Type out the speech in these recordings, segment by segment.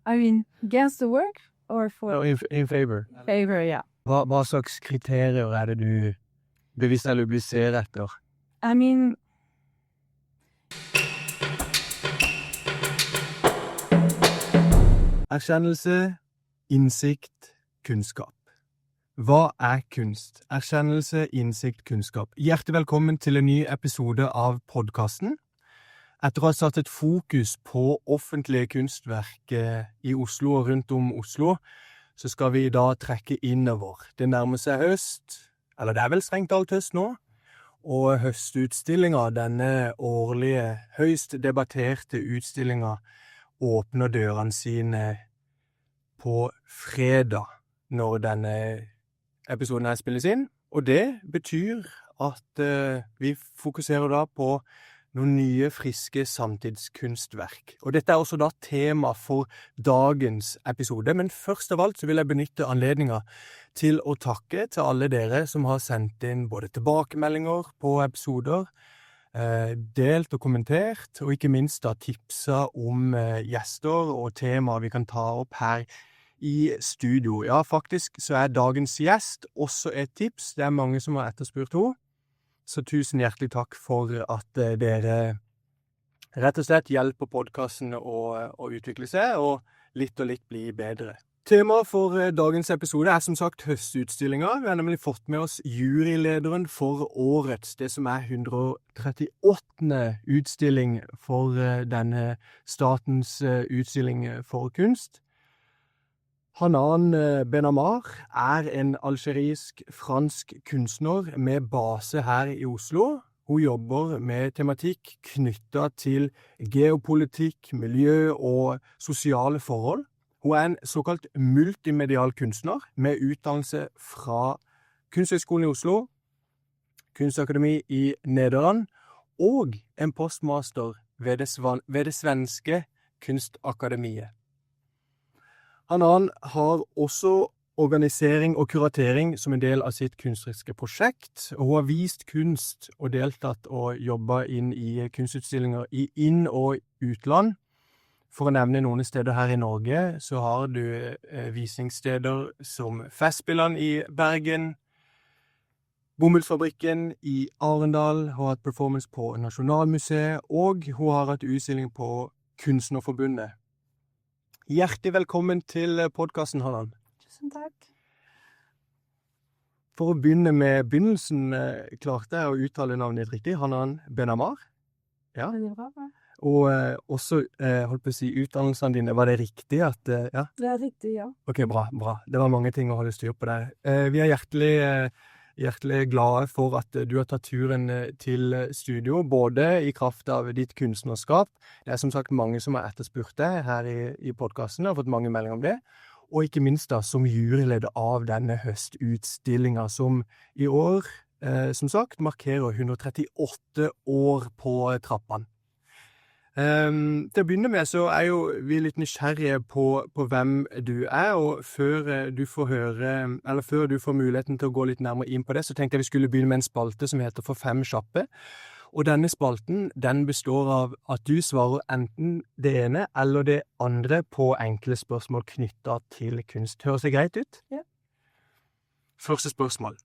I mean, against the work or for... No, in favor. Favor, yeah. Hva slags kriterier det du bevisst eller du ser etter? I mean... Erkjennelse, innsikt, kunnskap. Hva kunst? Erkjennelse, innsikt, kunnskap. Hjertelig velkommen til en ny episode av podcasten. Etter å ha satt et fokus på offentlige kunstverk i Oslo og rundt om Oslo, så skal vi da trekke innover. Det nærmer seg høst, eller det vel strengt alt høst nå, og Høstutstillingen, denne årlige, høyst debatterte utstillingen, åpner dørene sine på fredag når denne episoden her spilles inn. Og det betyr at vi fokuserer da på noen nye, friske samtidskunstverk. Og dette også da tema for dagens episode. Men først av alt så vil jeg benytte anledningen til å takke til alle dere som har sendt inn både tilbakemeldinger på episoder, delt og kommentert, og ikke minst da tipsa om gjester og temaer vi kan ta opp her i studio. Ja, faktisk så dagens gjest også et tips. Det mange som har etterspurt henne. Så tusen hjertelig takk for at dere rett og slett hjelper podcasten å utvikle seg, og litt bli bedre. Temaet for dagens episode som sagt Høstutstillingen. Vi har nemlig fått med oss jurylederen for årets, det som 138. utstilling for denne statens utstilling for kunst. Hanan Benammar en algerisk-fransk kunstner med base her i Oslo. Hun jobber med tematikk knyttet til geopolitikk, miljø og sosiale forhold. Hun en såkalt multimedial kunstner med utdannelse fra Kunsthøgskolen i Oslo, Kunstakademi i Nederland og en postmaster ved det svenske kunstakademiet. Hanan har også organisering og kuratering som en del av sitt kunstneriske prosjekt, og hun har vist kunst og deltatt og jobbet inn i kunstutstillinger i inn- og utland. For å nevne noen steder her i Norge, så har du visningssteder som Festspillene i Bergen, Bomhullsfabrikken i Arendal, hun har hatt performance på Nasjonalmuseet, og hun har hatt utstilling på Kunstnerforbundet. Hjertelig velkommen til podcasten, Hanan. Tusen takk. For å begynne med begynnelsen, klarte jeg å uttale navnet ditt riktig, Hanan Benammar. Ja. Veldig bra. Og også, holdt på å si, utdannelsene dine, var det riktig at, ja? Det riktig, ja. Ok, bra. Det var mange ting å holde styr på der. Vi hjertelig glade for at du har tatt turen til studio, både i kraft av ditt kunstnerskap. Det som sagt mange som har etterspurt deg her i podcasten, og har fått mange meldinger om det. Og ikke minst da som juryleder av denne høstutstillingen, som i år, som sagt, markerer 138 år på trappene. Til å begynne med så jo vi litt nysgjerrige på hvem du og før du får høre, eller før du får muligheten til å gå litt nærmere inn på det, så tenkte jeg vi skulle begynne med en spalte som heter For 5 kjappe. Og denne spalten, den består av at du svarer enten det ene eller det andre på enkle spørsmål knyttet til kunst. Høres det greit ut? Ja. Første spørsmål.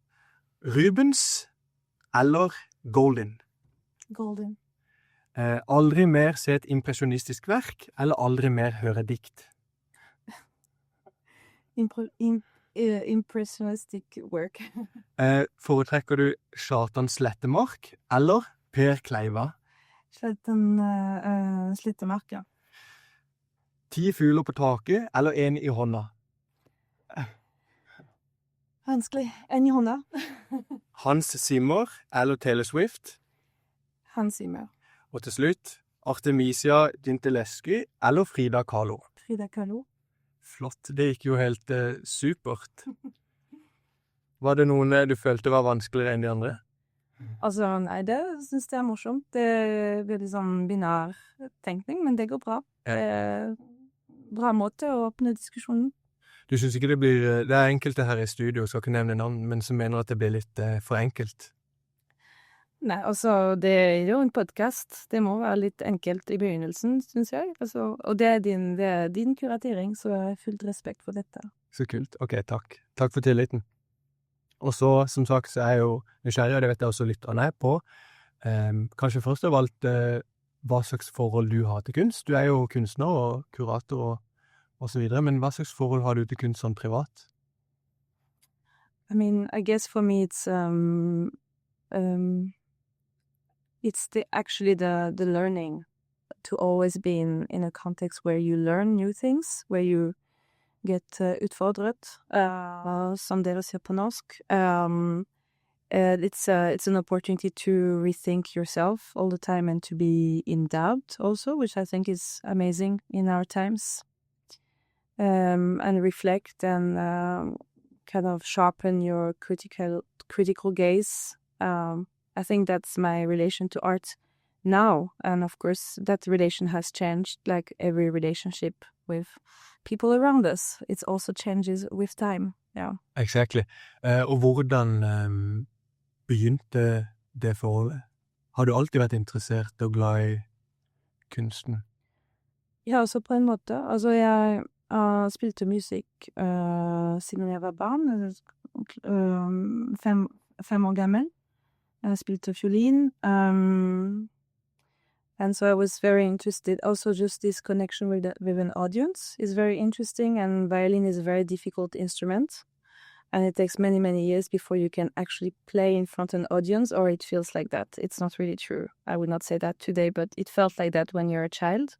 Rubens eller Goldin? Golden. Aldri mer se et impresjonistisk verk, eller aldri mer høre dikt? Impressionistic work. Foretrekker du Kjartan Slettemark, eller Per Kleiva? Slettemark, ja. 10 fugler på taket, eller 1 i hånda? Vanskelig. 1 i hånda. Hans Zimmer, eller Taylor Swift? Hans Zimmer. Og til slutt, Artemisia Dintelescu eller Frida Kahlo? Frida Kahlo. Flott, det gikk jo helt supert. Var det noen du følte var vanskeligere enn de andre? Altså, nei, det synes jeg morsomt. Det blir litt sånn binær tenkning, men det går bra. Bra måte å åpne diskusjonen. Du synes ikke det enkelte her i studio, skal ikke nevne navn, men som mener at det blir litt for enkelt? Nei, altså, det er jo en podcast. Det må være litt enkelt i begynnelsen, synes jeg. Altså, og det er din kuratering, så jeg har fullt respekt for dette. Så kult. Ok, takk. Takk for tilliten. Og så, som sagt, så er jeg jo nysgjerrig, og det vet jeg også lytterne er på. Kanskje først av alt hva slags forhold du har til kunst. Du er jo kunstner og kurator og så videre, men hva slags forhold har du til kunst sånn privat? I mean, I guess for me it's actually the learning, to always be in a context where you learn new things, where you get utfordret, som dere sier på norsk. It's an opportunity to rethink yourself all the time and to be in doubt also, which I think is amazing in our times. And reflect and kind of sharpen your critical gaze. I think that's my relation to art now, and of course that relation has changed, like every relationship with people around us. It also changes with time. Yeah. Exactly. Og hvordan begynte det forholdet? Har du alltid vært interessert og glad i kunsten? Ja, også på en måte. Altså, jeg spilte musikk siden jeg var barn, 5 år gammel. Jeg spilte fiolin, and so I was very interested. Also, just this connection with an audience is very interesting, and violin is a very difficult instrument, and it takes many, many years before you can actually play in front of an audience, or it feels like that. It's not really true. I would not say that today, but it felt like that when you're a child.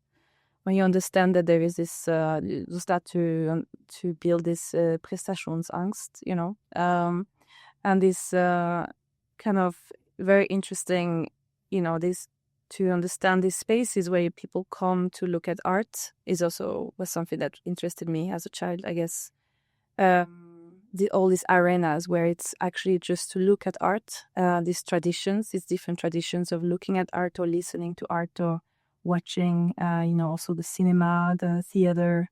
When you understand that there is this, you start to build this prestationsangst, you know, and this kind of very interesting, you know, this to understand these spaces where people come to look at art was something that interested me as a child, I guess. All these arenas where it's actually just to look at art, these different traditions of looking at art or listening to art or watching, you know, also the cinema, the theater,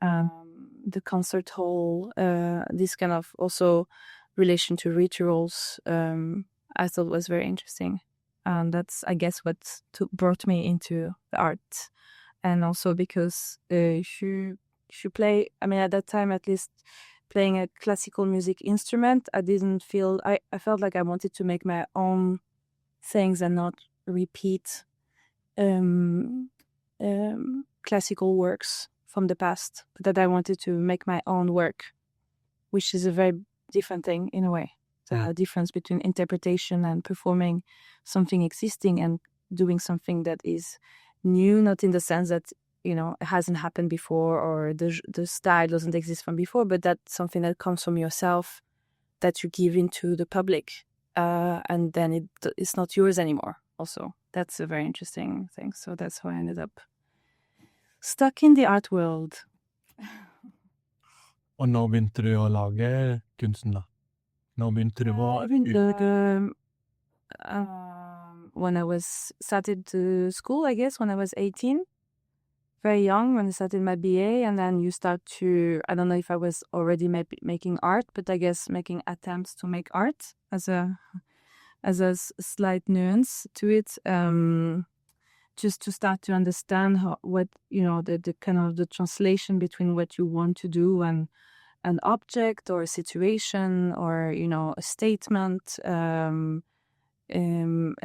the concert hall, this kind of also relation to rituals, I thought was very interesting. And that's, I guess, what brought me into the art. And also because she play, I mean, at that time, at least, playing a classical music instrument, I felt like I wanted to make my own things and not repeat classical works from the past, but that I wanted to make my own work, which is a very different thing in a way. The difference between interpretation and performing something existing and doing something that is new, not in the sense that, you know, it hasn't happened before or the style doesn't exist from before, but that's something that comes from yourself that you give into the public, and then it's not yours anymore also. That's a very interesting thing. So that's how I ended up stuck in the art world. Og når begynte du å lage kunsten da? Når begynte du when I started to school, I guess, when I was 18, very young, when I started my BA, and then you start to, I don't know if I was already making art, but I guess making attempts to make art as a slight nuance to it, just to start to understand what, you know, the kind of the translation between what you want to do and an object or a situation or, you know, a statement, a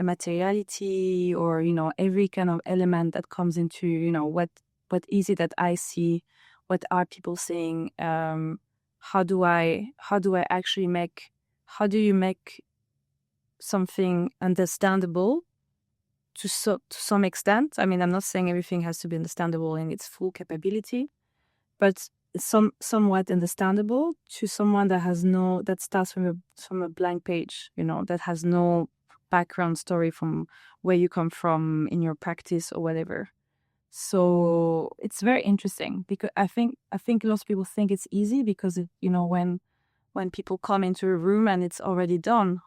materiality, or, you know, every kind of element that comes into, you know, what is it that I see, what are people saying, how do you make something understandable to some extent? I mean, I'm not saying everything has to be understandable in its full capability, but somewhat understandable to someone that starts from a blank page, you know, that has no background story from where you come from in your practice or whatever. So it's very interesting because I think lots of people think it's easy because you know, when people come into a room and it's already done,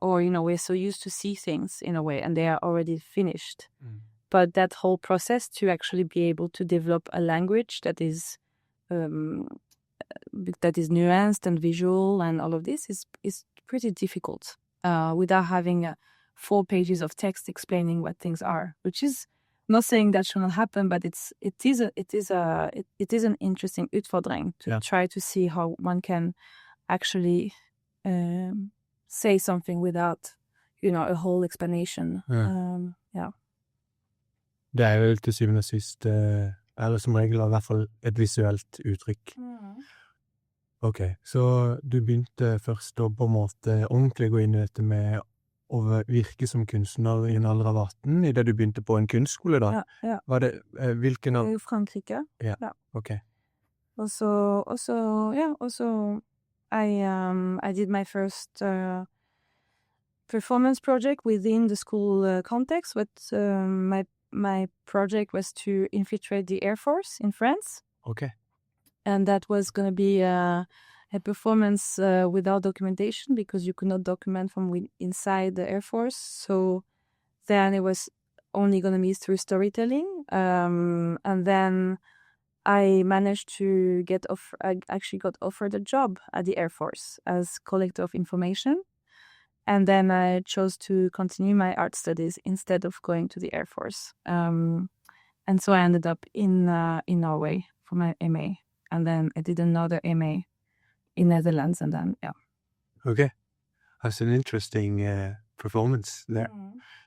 or, you know, we're so used to see things in a way and they are already finished. But that whole process to actually be able to develop a language that is nuanced and visual and all of this is pretty difficult without having 4 pages of text explaining what things are, which is not saying that should not happen, but it is an interesting utfordring to try to see how one can actually say something without, a whole explanation. Det er jo til syvende og sist, eller som regel i hvert fall et visuelt uttrykk. Ok, så du begynte først å på en måte ordentlig gå inn i dette med å virke som kunstner i en alder av 18, i det du begynte på en kunstskole da? Ja. Var det, hvilken av? I Frankrike. Ja, ok. Og så I did my first performance project within the school context. But my project was to infiltrate the Air Force in France. Okay. And that was going to be a performance without documentation, because you could not document from inside the Air Force. So then it was only going to be through storytelling. And then I managed to I actually got offered a job at the Air Force as collector of information. And then I chose to continue my art studies instead of going to the Air Force. And so I ended up in Norway for my MA. And then I did another MA in Netherlands, and then, Okay. That's an interesting performance there.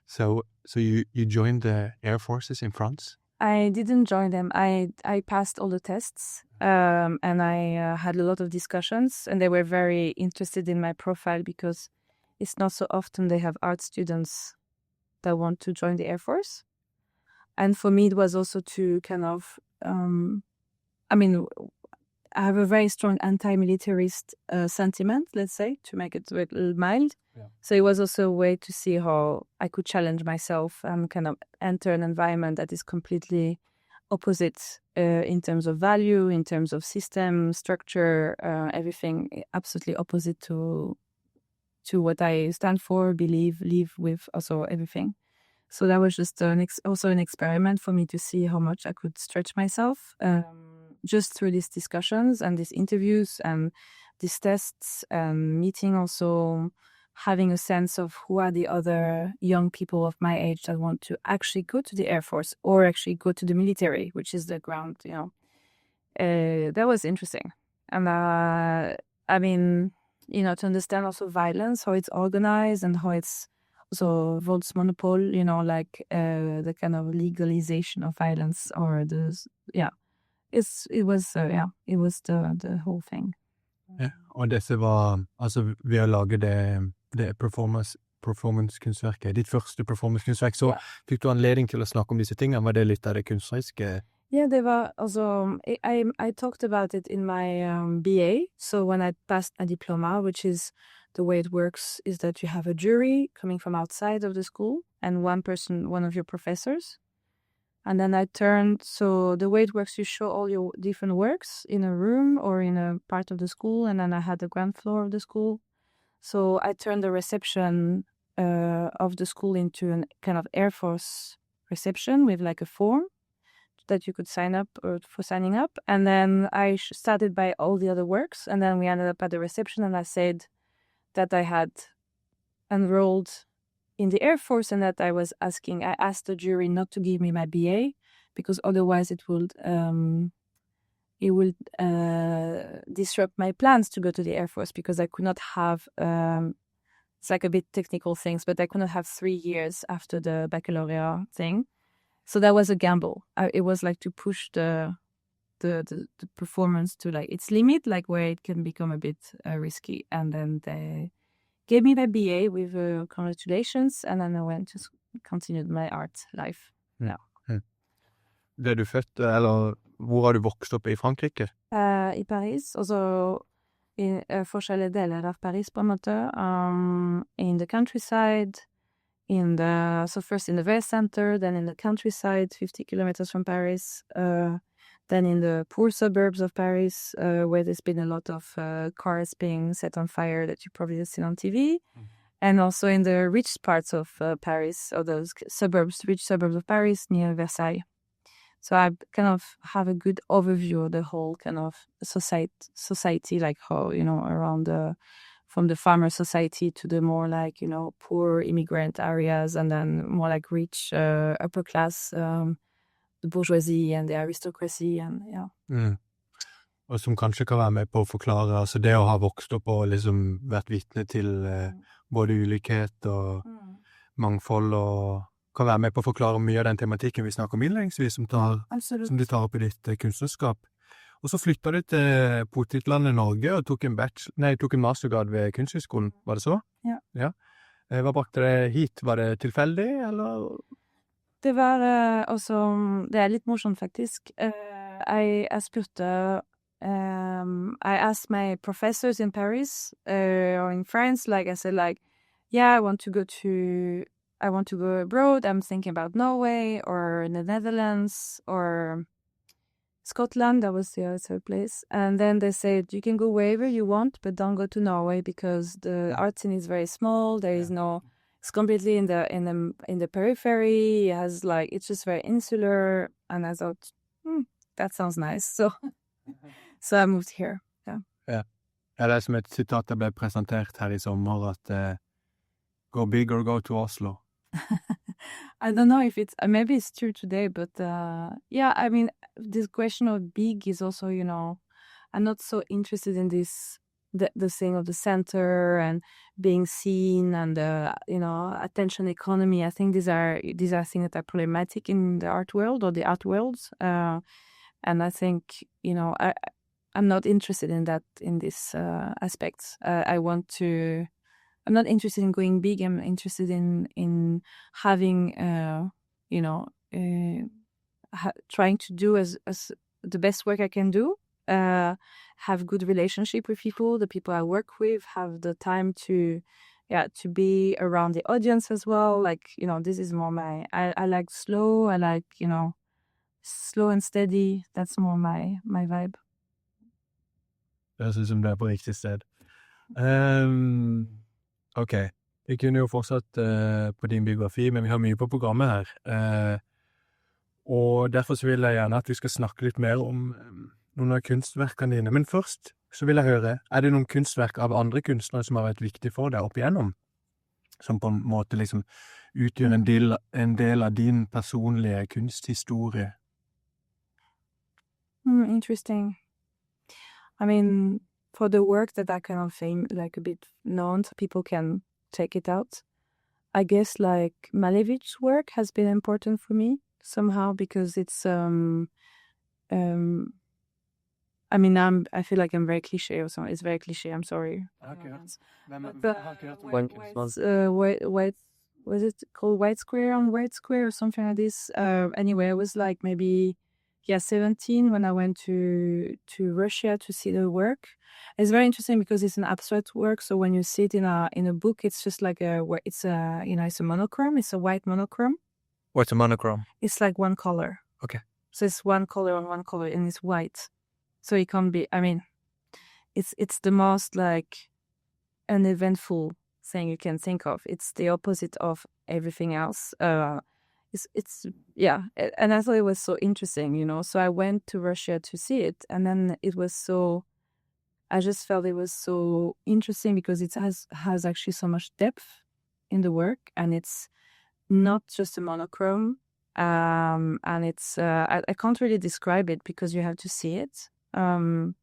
So you joined the Air Forces in France? I didn't join them. I passed all the tests, and I had a lot of discussions, and they were very interested in my profile, because it's not so often they have art students that want to join the Air Force. And for me, it was also to kind of, I have a very strong anti-militarist sentiment, let's say, to make it a little mild. Yeah. So it was also a way to see how I could challenge myself and kind of enter an environment that is completely opposite in terms of value, in terms of system, structure, everything absolutely opposite to what I stand for, believe, live with, also everything. So that was just also an experiment for me to see how much I could stretch myself just through these discussions and these interviews and these tests and meeting, also having a sense of who are the other young people of my age that want to actually go to the Air Force or actually go to the military, which is the ground, that was interesting. And to understand also violence, how it's organized and how it's also voldsmonopol, the kind of legalization of violence, or it was the whole thing. Ja, og dette var, altså ved å lage det performance-kunstverket, ditt første performance-kunstverk, så fikk du anledning til å snakke om disse tingene. Var det litt av det kunstneriske? Yeah, they were also, I talked about it in my BA. So when I passed my diploma, which is the way it works, is that you have a jury coming from outside of the school and one of your professors. And then so the way it works, you show all your different works in a room or in a part of the school. And then I had the ground floor of the school. So I turned the reception of the school into a kind of Air Force reception with like a form that you could sign up for signing up. And then I started by all the other works. And then we ended up at the reception, and I said that I had enrolled in the Air Force and that I asked the jury not to give me my BA, because otherwise it would disrupt my plans to go to the Air Force, because I could not have, it's like a bit technical things, but I could not have 3 years after the baccalaureate thing. So that was a gamble. It was like to push the performance to like its limit, like where it can become a bit risky. And then they gave me my BA with congratulations, and then I went to continue my art life now. Er du født, eller hvor har du vokst opp i Frankrike? I Paris, also i forskjellige deler av Paris på en måte. In the countryside, so first in the very center, then in the countryside, 50 kilometers from Paris, then in the poor suburbs of Paris, where there's been a lot of cars being set on fire that you probably have seen on TV, and also in the rich parts of Paris, or those rich suburbs of Paris near Versailles. So I kind of have a good overview of the whole kind of society, like how, around the from the farmer society to the more like, poor immigrant areas, and then more like rich upper class, the bourgeoisie and the aristocracy, and yeah. Mm. Og som kanskje kan være med på å forklare, altså det å ha vokst opp og liksom vært vitne til både ulikhet og mangfold, og kan være med på å forklare mye av den tematikken vi snakker om innledningsvis, som du tar opp i ditt kunstnerskap. Og så flyttet du til Politikk Norge og tok en mastergrad ved Kunstskolen, var det så? Ja. Hva brakte det hit? Var det tilfeldig, eller? Det var også, det er litt morsomt faktisk. Jeg spurte, I asked my professors in Paris or in France, like I said, like, yeah, I want to go abroad. I'm thinking about Norway or the Netherlands or Scotland. That was the other place. And then they said, you can go wherever you want, but don't go to Norway because the art scene is very small. There is no, it's completely in the periphery. It has like, it's just very insular. And I thought, that sounds nice. So I moved here. Yeah. Ja. Det er som et sitat that ble presentert her i sommer, at go big or go to Oslo. I don't know if maybe it's true today, but yeah, I mean, this question of big is also, I'm not so interested in this, the thing of the center and being seen and, attention economy. I think these are things that are problematic in the art world or the art worlds. And I think, I'm not interested in that, in this aspect. I'm not interested in going big. I'm interested in having, trying to do as the best work I can do, have good relationship with people, the people I work with, have the time to be around the audience as well. Like, this is more I like slow, I like, slow and steady. That's more my vibe. Det synes som det på riktig sted. Ok, vi kunne jo fortsatt på din biografi, men vi har mye på programmet her. Og derfor så vil jeg gjerne at vi skal snakke litt mer om noen av kunstverkene dine. Men først så vil jeg høre, det noen kunstverk av andre kunstnere som har vært viktig for deg opp igjennom? Som på en måte liksom utgjør en del av din personlige kunsthistorie? Interesting. I mean, for the work that I kind of like a bit known, so people can check it out. I guess like Malevich's work has been important for me somehow because it's I mean, I feel like I'm very cliche or something. It's very cliche. I'm sorry. Okay. White was it called White Square on White Square or something like this? Anyway, I was like maybe 17 when I went to Russia to see the work. It's very interesting because it's an abstract work. So when you see it in a book, it's just like it's a monochrome. It's a white monochrome. What's a monochrome? It's like one color. Okay. So it's one color on one color, and it's white. So it can't be. I mean, it's the most like uneventful thing you can think of. It's the opposite of everything else. It's and I thought it was so interesting, So I went to Russia to see it, and then I just felt it was so interesting because it has actually so much depth in the work, and it's not just a monochrome, and it's I can't really describe it because you have to see it, and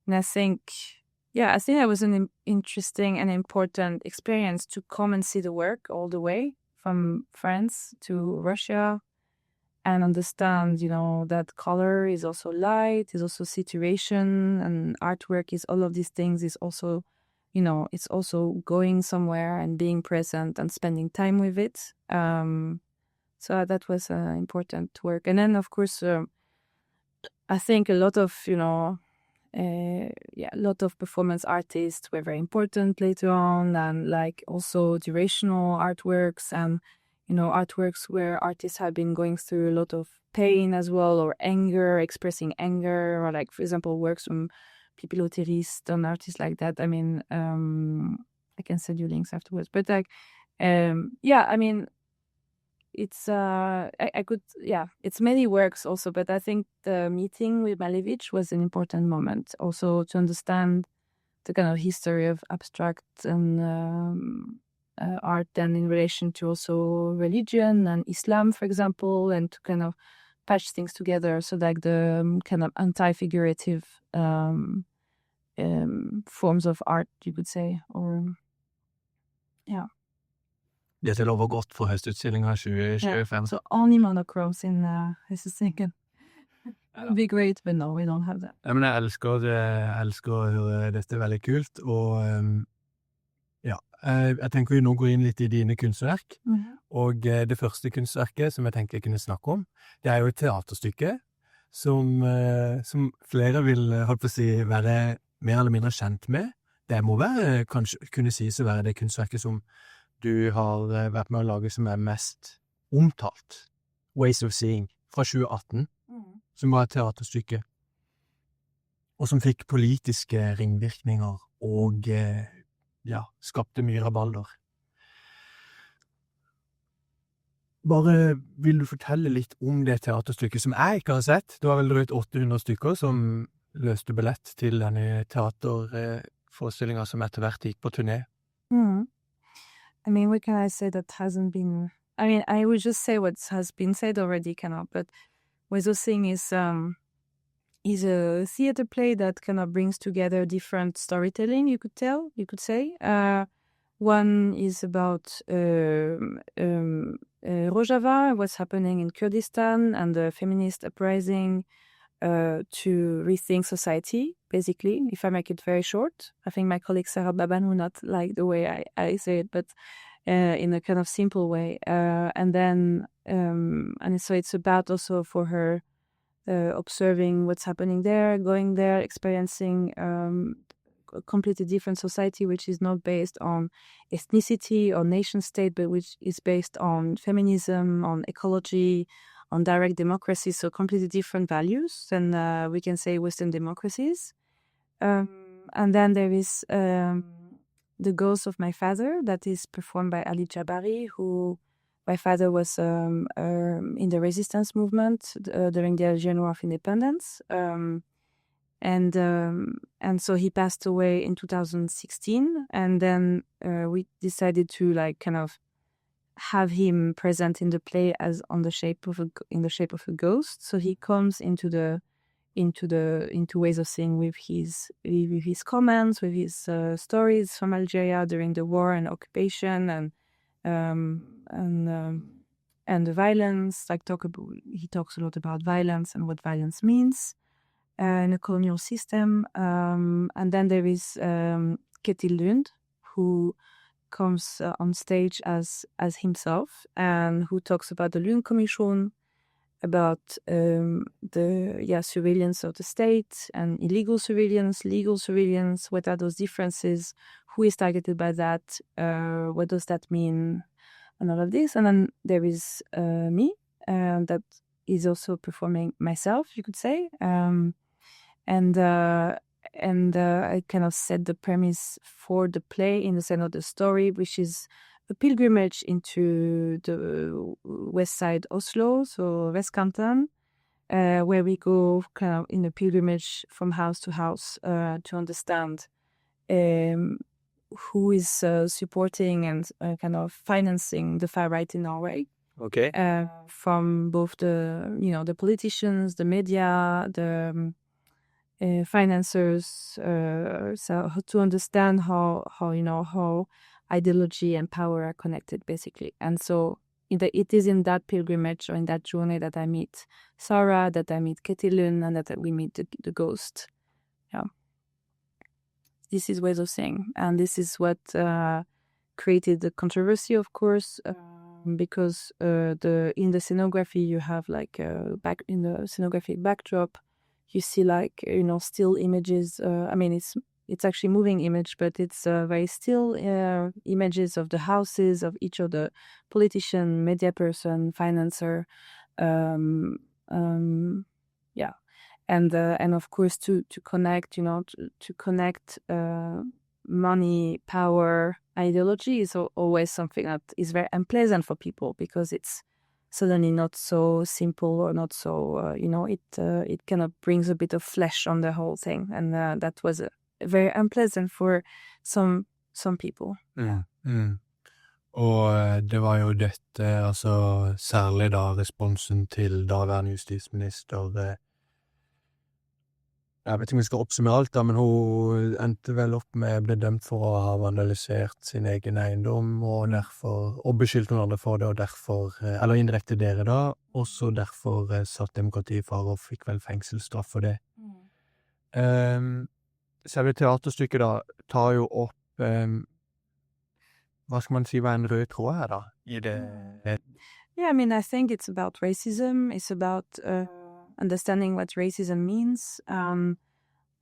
I think that was an interesting and important experience to come and see the work all the way from France to Russia and understand, that color is also light, is also situation, and artwork is all of these things is also, it's also going somewhere and being present and spending time with it. So that was important work. And then, of course, I think a lot of, a lot of performance artists were very important later on, and like also durational artworks and, artworks where artists have been going through a lot of pain as well, or anger, expressing anger, or like, for example, works from Pipilotirist and artists like that. I mean, I can send you links afterwards, but like, I mean, it's it's many works also, but I think the meeting with Malevich was an important moment also to understand the kind of history of abstract and art, then in relation to also religion and Islam, for example, and to kind of patch things together. So like the kind of anti-figurative forms of art, you could say, or yeah. Dette lover godt for høstutstillingen 2025. So only monochromes in Høstutstillingen. It would be great, but no, we don't have that. Ja, men jeg elsker å høre dette veldig kult, og ja, jeg tenker vi nå går inn litt i dine kunstverk, og det første kunstverket som jeg tenkte jeg kunne snakke om, det er jo et teaterstykke som flere vil, holdt på å si, være mer eller mindre kjent med. Det må være, kanskje kunne sies å være det kunstverket som du har vært med å lage som er mest omtalt. Ways of Seeing, fra 2018, som var et teaterstykke, og som fikk politiske ringvirkninger og skapte mye rabalder. Bare vil du fortelle litt om det teaterstykket som jeg ikke har sett? Det var vel drøyt 800 stykker som løste billett til denne teaterforestillingen som etter hvert gikk på turné. I mean, what can I say that hasn't been... I mean, I would just say what has been said already, but Ways of Seeing is a theater play that kind of brings together different storytelling, you could say. One is about Rojava, what's happening in Kurdistan, and the feminist uprising to rethink society, basically, if I make it very short. I think my colleague Sarah Baban will not like the way I say it, but in a kind of simple way. And so it's about also for her observing what's happening there, going there, experiencing a completely different society, which is not based on ethnicity or nation state, but which is based on feminism, on ecology, on direct democracy, so completely different values than we can say Western democracies. And then there is The Ghost of My Father, that is performed by Ali Jabari, who my father was in the resistance movement during the Algerian War of Independence. And so he passed away in 2016, and then we decided to like kind of have him present in the play as in the shape of a ghost. So he comes into Ways of Seeing with his comments, with his stories from Algeria during the war and occupation, and the violence. He talks a lot about violence and what violence means in a colonial system. And then there is Ketil Lund, who comes on stage as himself, and who talks about the Lund Commission, about the surveillance of the state and illegal surveillance, legal surveillance. What are those differences? Who is targeted by that? What does that mean? And all of this. And then there is me, that is also performing myself, you could say. And I kind of set the premise for the play in the sense of the story, which is a pilgrimage into the west side Oslo, so Vestkanten, where we go kind of in a pilgrimage from house to house to understand who is supporting and kind of financing the far right in Norway. Okay. From both the politicians, the media, the financiers, so to understand how ideology and power are connected, basically. And so it is in that pilgrimage or in that journey that I meet Sarah, that I meet Ketil Lund, and that we meet the ghost. Yeah. This is Ways of Seeing, and this is what created the controversy, of course, because in the scenography you have like back in the scenographic backdrop, you see like still images. I mean, it's actually moving image, but it's very still images of the houses of each of the politician, media person, financer, and of course to connect, to connect money, power, ideology is always something that is very unpleasant for people, because it's suddenly not so simple or not so, it kind of brings a bit of flesh on the whole thing. And that was very unpleasant for some people. Og det var jo dette, altså særlig da responsen til daværende justisminister. Jeg vet ikke om vi skal oppsummere alt da, men hun endte vel opp med, ble dømt for å ha vandalisert sin egen eiendom, og derfor, og beskyldt noen andre for det, og derfor, eller indirekte dere da, og så derfor satt demokratiet i fare og fikk vel fengselsstraff for det. Selve teaterstykket da, tar jo opp, hva skal man si, hva en rød tråd her da, i det? Yeah, I mean, I think it's about racism, it's about understanding what racism means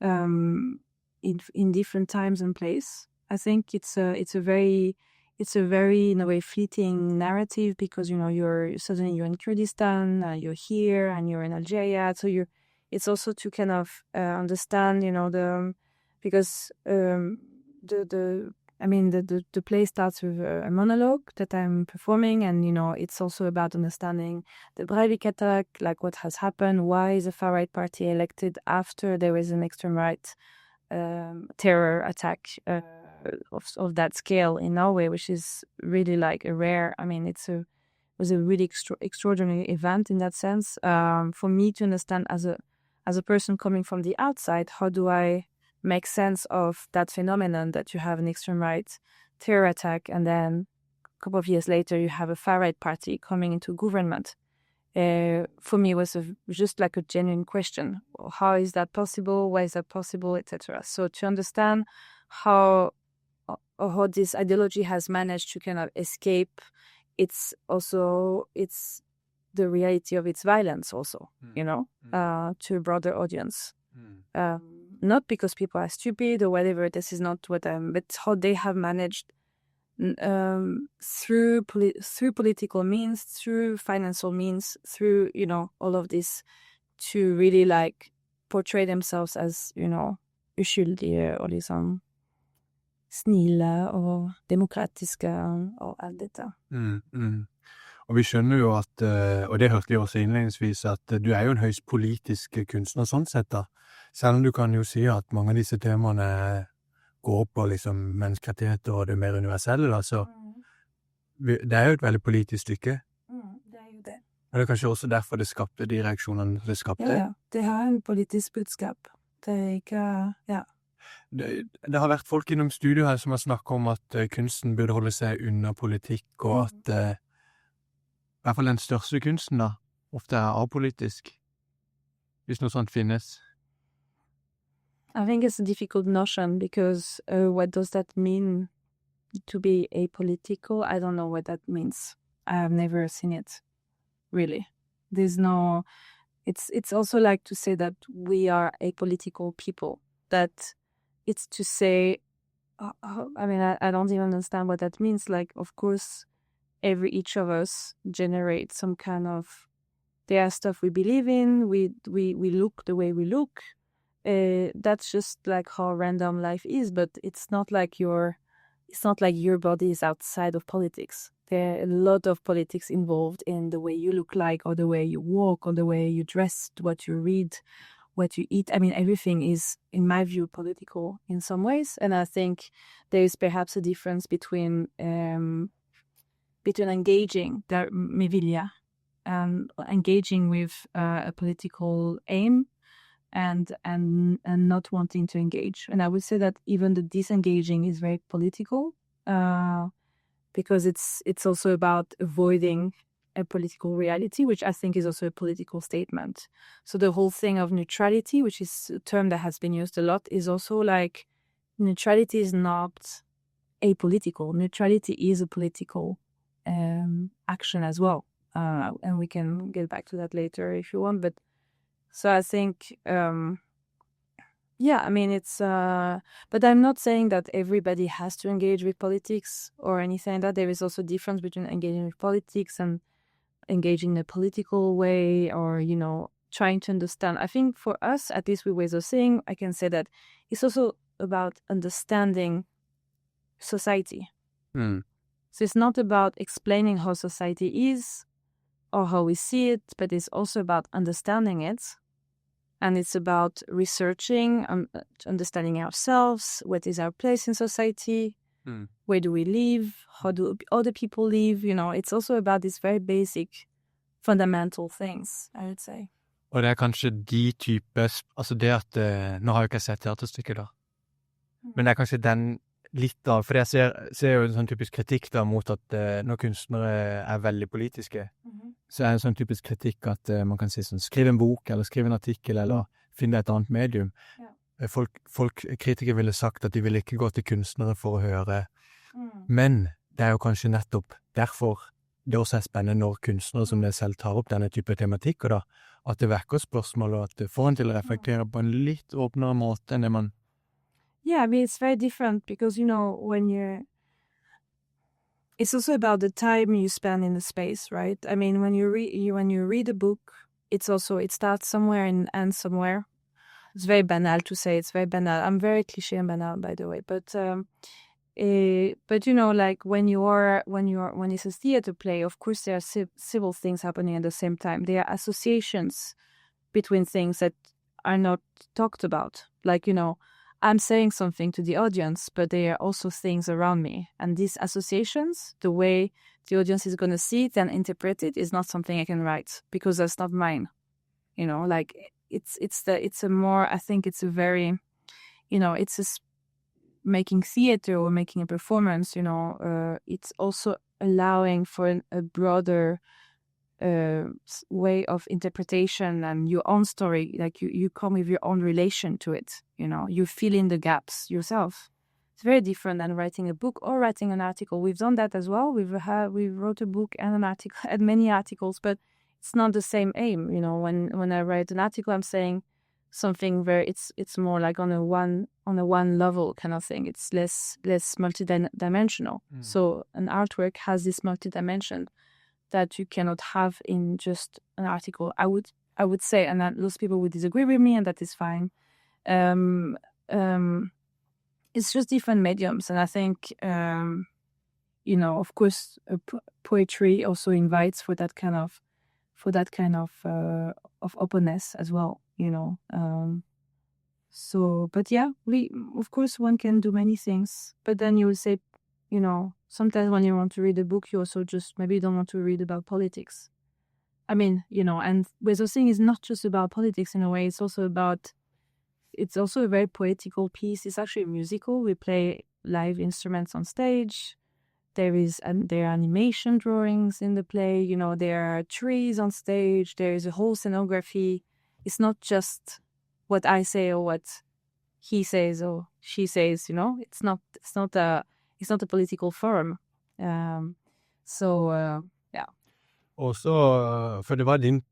in different times and place. I think it's a very in a way fleeting narrative because you're suddenly in Kurdistan, you're here, and you're in Algeria. So it's also to kind of understand because the play starts with a monologue that I'm performing, and it's also about understanding the Breivik attack, like what has happened, why is the far-right party elected after there was an extreme-right terror attack of that scale in Norway, which is really like a rare, it was a really extraordinary event in that sense. For me to understand as a person coming from the outside, how do I make sense of that phenomenon that you have an extreme-right terror attack and then a couple of years later you have a far-right party coming into government. For me, it was just like a genuine question. How is that possible? Why is that possible? Etc. So to understand how this ideology has managed to kind of escape, it's the reality of its violence also, to a broader audience. Not because people are stupid or whatever, this is not what but how they have managed through political means, through financial means, through, all of this to really like portray themselves as, uskyldige og liksom snille og demokratiske og alt dette. Og vi skjønner jo at, og det hørte jeg også innledningsvis, at du er jo en høyst politisk kunstner sånn sett da. Selv om du kan jo si at mange av disse temaene går på liksom menneskerettigheter og det mer universelle da, så det er jo et veldig politisk stykke. Det er jo det. Og det er kanskje også derfor det skapte de reaksjonene det skapte? Ja, det har en politisk budskap. Det er ikke, ja. Det har vært folk innom studio her som har snakket om at kunsten burde holde seg unna politikk, og at i hvert fall den største kunsten da, ofte er apolitisk, hvis noe sånt finnes. I think it's a difficult notion because what does that mean to be apolitical? I don't know what that means. I have never seen it, really. There's no... It's also like to say that we are apolitical people, that it's to say... I don't even understand what that means. Like, of course, each of us generates some kind of... There are stuff we believe in, we look the way we look. That's just like how random life is, but it's not like your body is outside of politics. There are a lot of politics involved in the way you look like, or the way you walk, or the way you dress, what you read, what you eat. Everything is, in my view, political in some ways, and I think there is perhaps a difference between engaging med vilja and engaging with a political aim and not wanting to engage. And I would say that even the disengaging is very political, because it's also about avoiding a political reality, which I think is also a political statement. So the whole thing of neutrality, which is a term that has been used a lot, is also like neutrality is not apolitical. Neutrality is a political action as well. And we can get back to that later if you want, but so I think, it's, but I'm not saying that everybody has to engage with politics or anything like that. There is also a difference between engaging with politics and engaging in a political way, or, trying to understand. I think for us, at least with ways of saying, I can say that it's also about understanding society. So it's not about explaining how society is or how we see it, but it's also about understanding it And it's about researching, understanding ourselves, what is our place in society, where do we live, how do other people live, it's also about these very basic, fundamental things, I would say. Og det kanskje de type, altså det at, nå har jeg ikke sett teaterstykket da, men det kanskje den litt av, for jeg ser jo en sånn typisk kritikk da mot at når kunstnere veldig politiske, så en sånn typisk kritikk at man kan si sånn, skriv en bok, eller skriv en artikkel, eller finne et annet medium. Kritikere ville sagt at de ville ikke gå til kunstnere for å høre, men det jo kanskje nettopp derfor det også spennende når kunstnere som det selv tar opp denne type tematikk, og da at det vekker spørsmål, og at det får en til å reflektere på en litt åpnere måte enn det man... Yeah, I mean, it's very different because, it's also about the time you spend in the space, right? I mean, when you read a book, it starts somewhere and ends somewhere. It's very banal to say, it's very banal. I'm very cliché and banal, by the way, but like when it's a theater play, of course there are civil things happening at the same time. There are associations between things that are not talked about. Like, I'm saying something to the audience, but there are also things around me. And these associations, the way the audience is going to see it and interpret it, is not something I can write because that's not mine. Like it's a more, I think it's a very, it's a making theater or making a performance, it's also allowing for a broader way of interpretation and your own story. Like you come with your own relation to it, you fill in the gaps yourself. It's very different than writing a book or writing an article. We've done that as well. We wrote a book and an article, and many articles, but it's not the same aim. When I write an article, I'm saying something very, it's more like on a one level kind of thing. It's less multidimensional. So an artwork has this multidimension that you cannot have in just an article. I would say, and those people would disagree with me, and that is fine. It's just different mediums, and I think of course, poetry also invites for that kind of openness as well. So, but yeah, of course one can do many things, but then you will say, sometimes when you want to read a book, you also just maybe don't want to read about politics. I mean, and Wezo Sing is not just about politics in a way, it's also a very poetical piece. It's actually a musical. We play live instruments on stage. There are animation drawings in the play, there are trees on stage, there is a whole scenography. It's not just what I say or what he says or she says, it's not a political forum. Yeah. Også, for det var din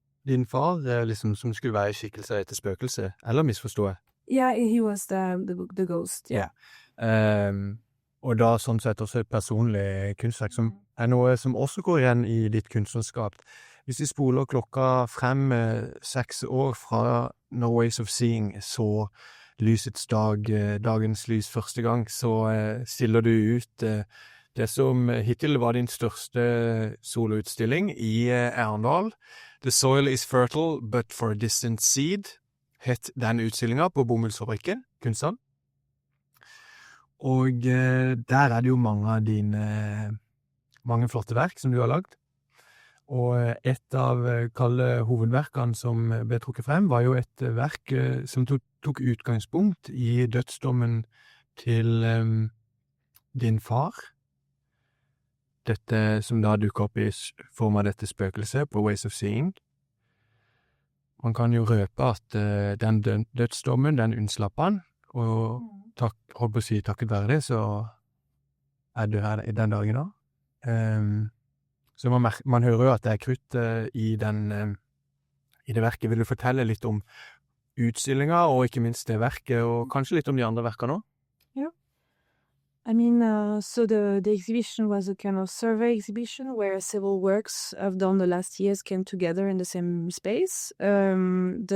far liksom, som skulle være i skikkelse etter spøkelse, eller misforstår jeg? Yeah, he was the ghost. Yeah. Og da sånn sett også et personlig kunstverk som noe som også går igjen i ditt kunstnerskap. Hvis vi spoler klokka frem 6 år fra No Ways of Seeing så lysets dagens lys første gang, så stiller du ut det som hittil var din største soloutstilling i Arendal. The Soil is Fertile, but for a Distant Seed, het den utstillingen på Bomhullsfabrikken, kunstneren. Og der det jo mange flotte verk som du har lagd. Og et av kalde hovedverkene som ble trukket frem var jo et verk som tok utgangspunkt i dødsdommen til din far. Dette som da dukket opp i form av dette spøkelset på Ways of Seeing. Man kan jo røpe at den dødsdommen, den unnslapp han, og holdt på å si takket være det, så du her i den dagen da. Så man hører jo at det krutt i det verket. Vil du fortelle litt om utstillingen, og ikke minst det verket, og kanskje litt om de andre verkene også? Yeah. I mean, so the exhibition was a kind of survey exhibition where several works I've done the last years came together in the same space. The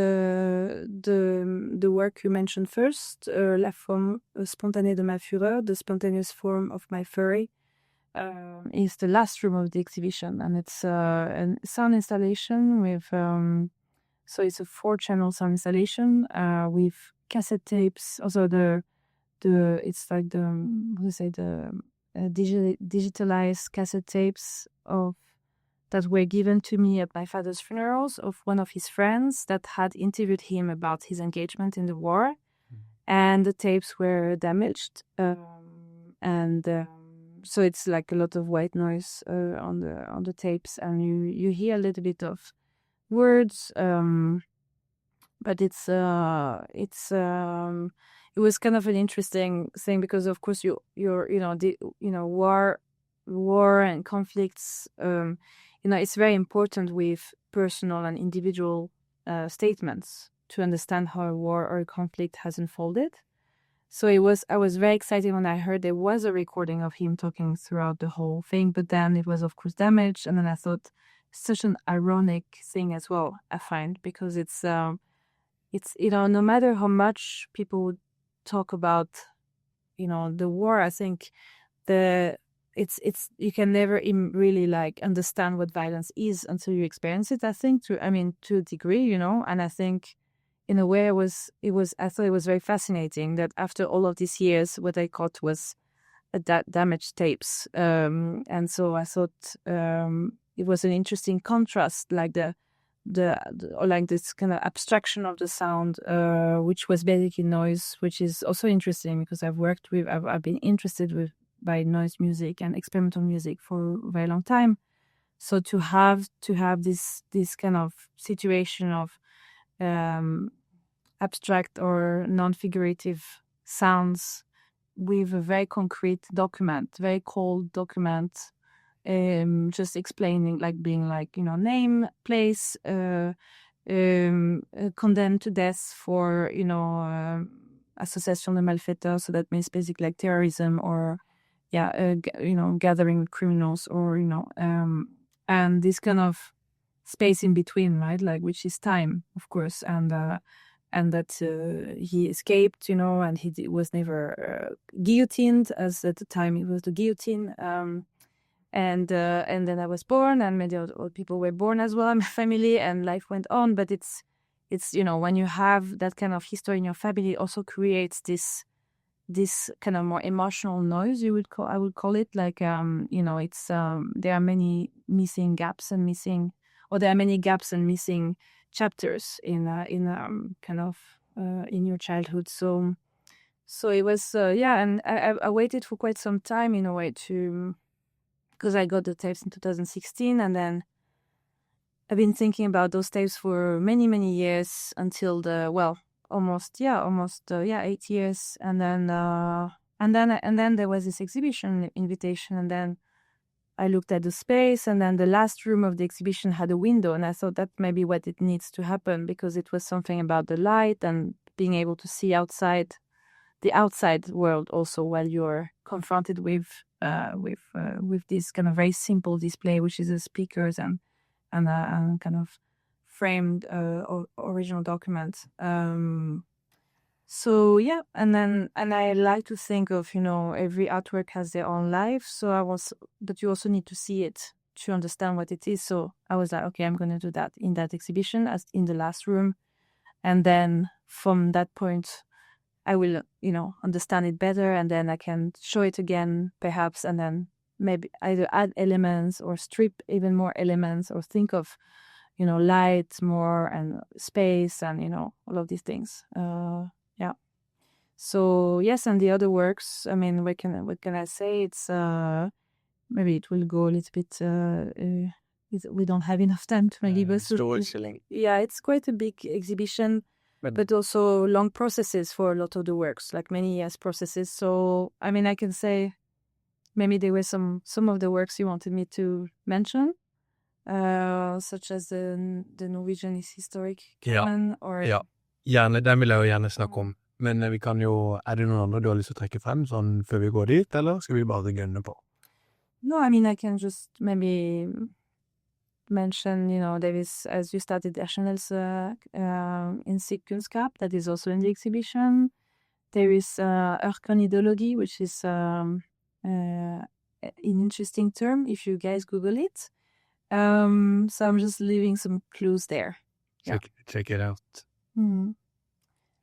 work you mentioned first, la forme spontanée de ma fureur, the spontaneous form of my fury, is the last room of the exhibition, and it's a sound installation with So it's a 4-channel sound installation with cassette tapes. Also it's like digitalized cassette tapes that were given to me at my father's funerals of one of his friends that had interviewed him about his engagement in the war, and the tapes were damaged, so it's like a lot of white noise on the tapes, and you hear a little bit of words, but it was kind of an interesting thing because of course war and conflicts, it's very important with personal and individual statements to understand how a war or a conflict has unfolded. So I was very excited when I heard there was a recording of him talking throughout the whole thing, but then it was of course damaged, and then I thought such an ironic thing as well, I find, because it's no matter how much people talk about the war, I think you can never really like understand what violence is until you experience it, I think, to a degree, and I think in a way I thought it was very fascinating that after all of these years what I caught was damaged tapes, and so I thought it was an interesting contrast, like or like this kind of abstraction of the sound, which was basically noise, which is also interesting because I've been interested by noise music and experimental music for a very long time. So to have this kind of situation of abstract or non-figurative sounds with a very concrete document, very cold document, just explaining, like being like, name, place, condemned to death for, association de malfaiteurs. So that means basically like terrorism or, gathering criminals or, and this kind of space in between, right? Like, which is time, of course. And that he escaped, and he was never guillotined, as at the time it was the guillotine. And then I was born, and many other people were born as well in my family, and life went on. But it's when you have that kind of history in your family, it also creates this kind of more emotional noise. I would call it, like it's there are many missing gaps and missing chapters in your childhood. So it was and I waited for quite some time in a way because I got the tapes in 2016, and then I've been thinking about those tapes for many, many years until almost 8 years, and then there was this exhibition invitation, and then I looked at the space, and then the last room of the exhibition had a window, and I thought that may be what it needs to happen, because it was something about the light and being able to see the outside world also while you're confronted with this kind of very simple display, which is the speakers and kind of framed original document. So yeah, and I like to think of every artwork has their own life. But you also need to see it to understand what it is. So I was like, okay, I'm going to do that in that exhibition, as in the last room, and then from that point, I will understand it better, and then I can show it again, perhaps, and then maybe either add elements or strip even more elements, or think of light more and space and all of these things. So yes, and the other works, what can I say? It's maybe it will go a little bit. We don't have enough time to maybe. Yeah, it's quite a big exhibition, but also long processes for a lot of the works, like many years processes. So I can say maybe there were some of the works you wanted me to mention, such as the Norwegian historic canon, or gjerne, den vil jeg jo gjerne snakke om. Men vi kan jo, er det noen andre du har lyst til å trekke frem sånn før vi går dit, eller skal vi bare gønne på? No, I can just maybe mention, there is, as you started, Erkjennelse Kunstskap, that is also in the exhibition. There is Erkennelse, which is an interesting term if you guys Google it. So I'm just leaving some clues there. Check it out.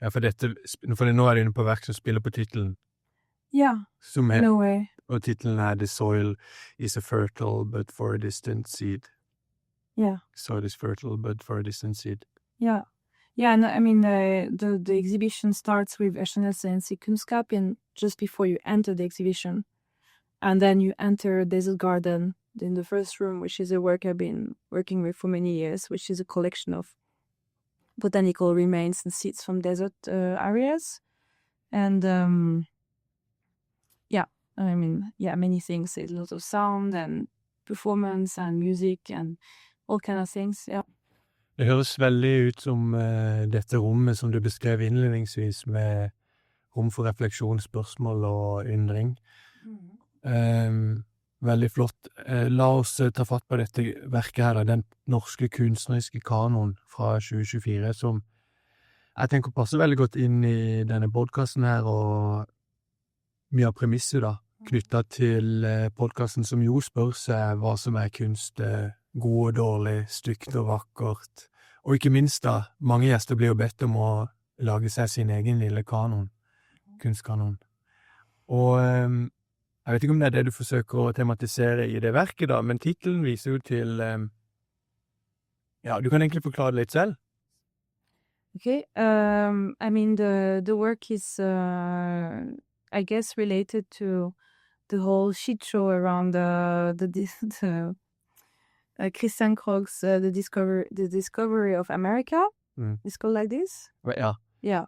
Ja, for nå er du inne på verk som spiller på titelen. Yeah, in a way. Og titelen er The Soil is a fertile but for a distant seed. Yeah. Soil is fertile but for a distant seed. Yeah. Yeah, and I mean, the exhibition starts with Erkjennelse and kunstskap just before you enter the exhibition. And then you enter Desert Garden in the first room, which is a work I've been working with for many years, which is a collection of botanical remains and seeds from desert areas. And many things. A lot of sound and performance and music and all kind of things, yeah. Det høres veldig ut som dette rommet som du beskrev innledningsvis, med rom for refleksjon, spørsmål og undring. Veldig flott. La oss ta fatt på dette verket her, den norske kunstneriske kanon fra 2024, som jeg tenker passer veldig godt inn i denne podcasten her, og mye av premisset da, knyttet til podcasten som jo spør seg hva som er kunst, god og dårlig, stygt og vakkert, og ikke minst da, mange gjester blir jo bedt om å lage seg sin egen lille kanon, kunstkanon. Og jeg vet ikke om det er det du forsøker å tematisere i det verket da, men titelen viser jo til, du kan egentlig forklare det litt selv. Okay, I mean, the work is, I guess, related to the whole shit show around Christian Krog's the discovery of America. It's called like this. Right, yeah. Yeah.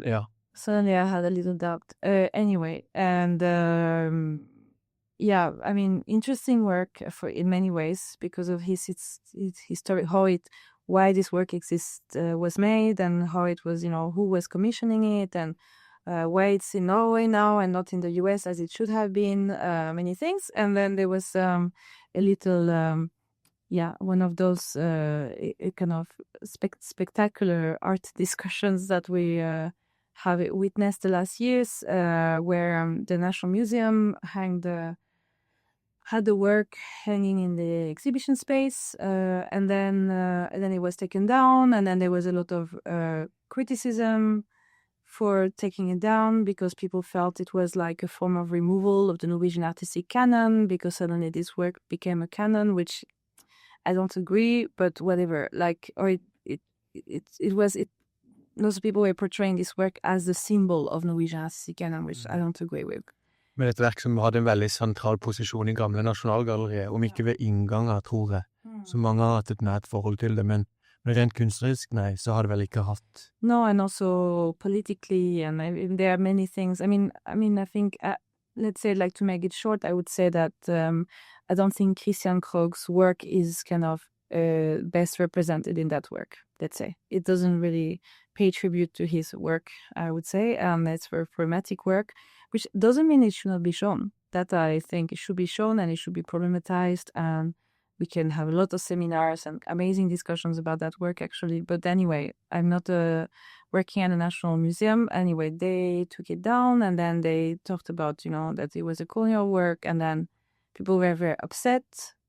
Yeah. Suddenly I had a little doubt. Anyway, and I mean, interesting work in many ways because of his story, why this work was made, and how it was, who was commissioning it, and why it's in Norway now and not in the US as it should have been, many things. And then there was a little, one of those kind of spectacular art discussions that we have witnessed the last years, where the National Museum had the work hanging in the exhibition space, and then it was taken down, and then there was a lot of criticism for taking it down because people felt it was like a form of removal of the Norwegian artistic canon, because suddenly this work became a canon, which I don't agree, but whatever. Lots of people were portraying this work as the symbol of Norwegian artistic canon, which I don't agree with. Men et verk som hadde en veldig sentral posisjon i gamle Nasjonalgalleriet, om ikke ved innganger, tror jeg. Så mange har hatt et nært forhold til det, men rent kunstnerisk, nei, så har det vel ikke hatt. No, and also politically, and there are many things. I mean, I think, let's say, like, to make it short, I would say that I don't think Christian Krog's work is kind of best represented in that work, let's say. It doesn't really pay tribute to his work, I would say, and it's very pragmatic work, which doesn't mean it should not be shown. That I think it should be shown and it should be problematized, and we can have a lot of seminars and amazing discussions about that work, actually. But anyway, I'm not working at a National Museum. Anyway, they took it down, and then they talked about, that it was a colonial work, and then people were very upset,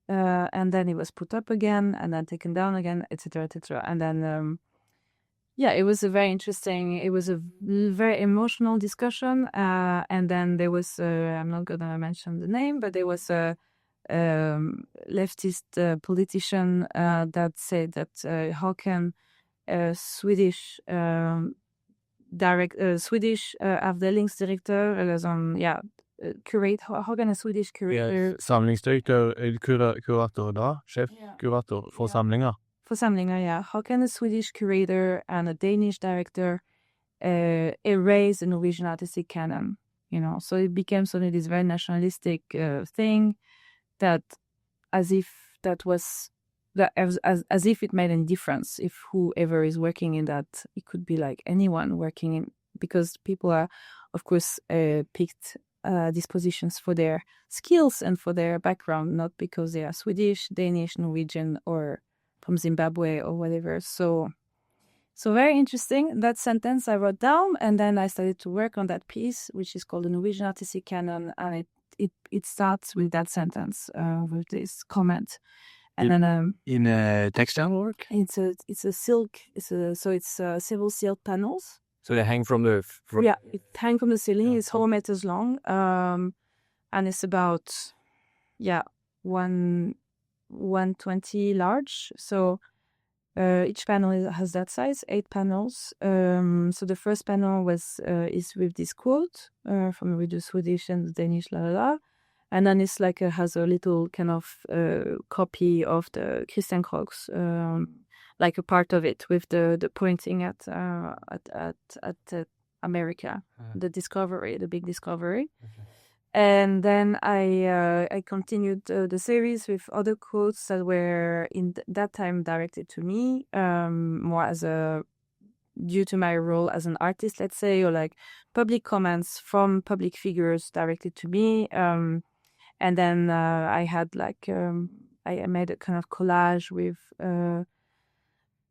and then it was put up again, and then taken down again, etc., etc. And then, it was a very very emotional discussion, and then there was, I'm not gonna mention the name, but there was a leftist politician that said that how can Swedish avdelingsdirektør, eller sånn, how can a Swedish curator... Samlingsdirektør, kurator da, sjefkurator for samlinger. For samlinger, yeah. How can a Swedish curator and a Danish director erase the Norwegian artistic canon? So it became suddenly this very nationalistic thing, that as if it made any difference if whoever is working in that, it could be like anyone working in, because people are, of course, picked these positions for their skills and for their background, not because they are Swedish, Danish, Norwegian, or from Zimbabwe or whatever. So very interesting. That sentence I wrote down, and then I started to work on that piece, which is called the Norwegian Artistic Canon, and it starts with that sentence, with this comment. And then in textile work. It's a silk. It's several silk panels. So they hang from the it hang from the ceiling. It's 4 meters long. And it's about 120 large. So each panel has that size, 8 panels. So the first panel is with this quote from the Swedish and Danish la la la. And then it's like has a little kind of copy of the Christian Crocs, like a part of it with the pointing at America, the discovery, the big discovery. Okay. And then I continued the series with other quotes that were that time directed to me, more as due to my role as an artist, let's say, or like public comments from public figures directed to me. And then I had like I made a kind of collage with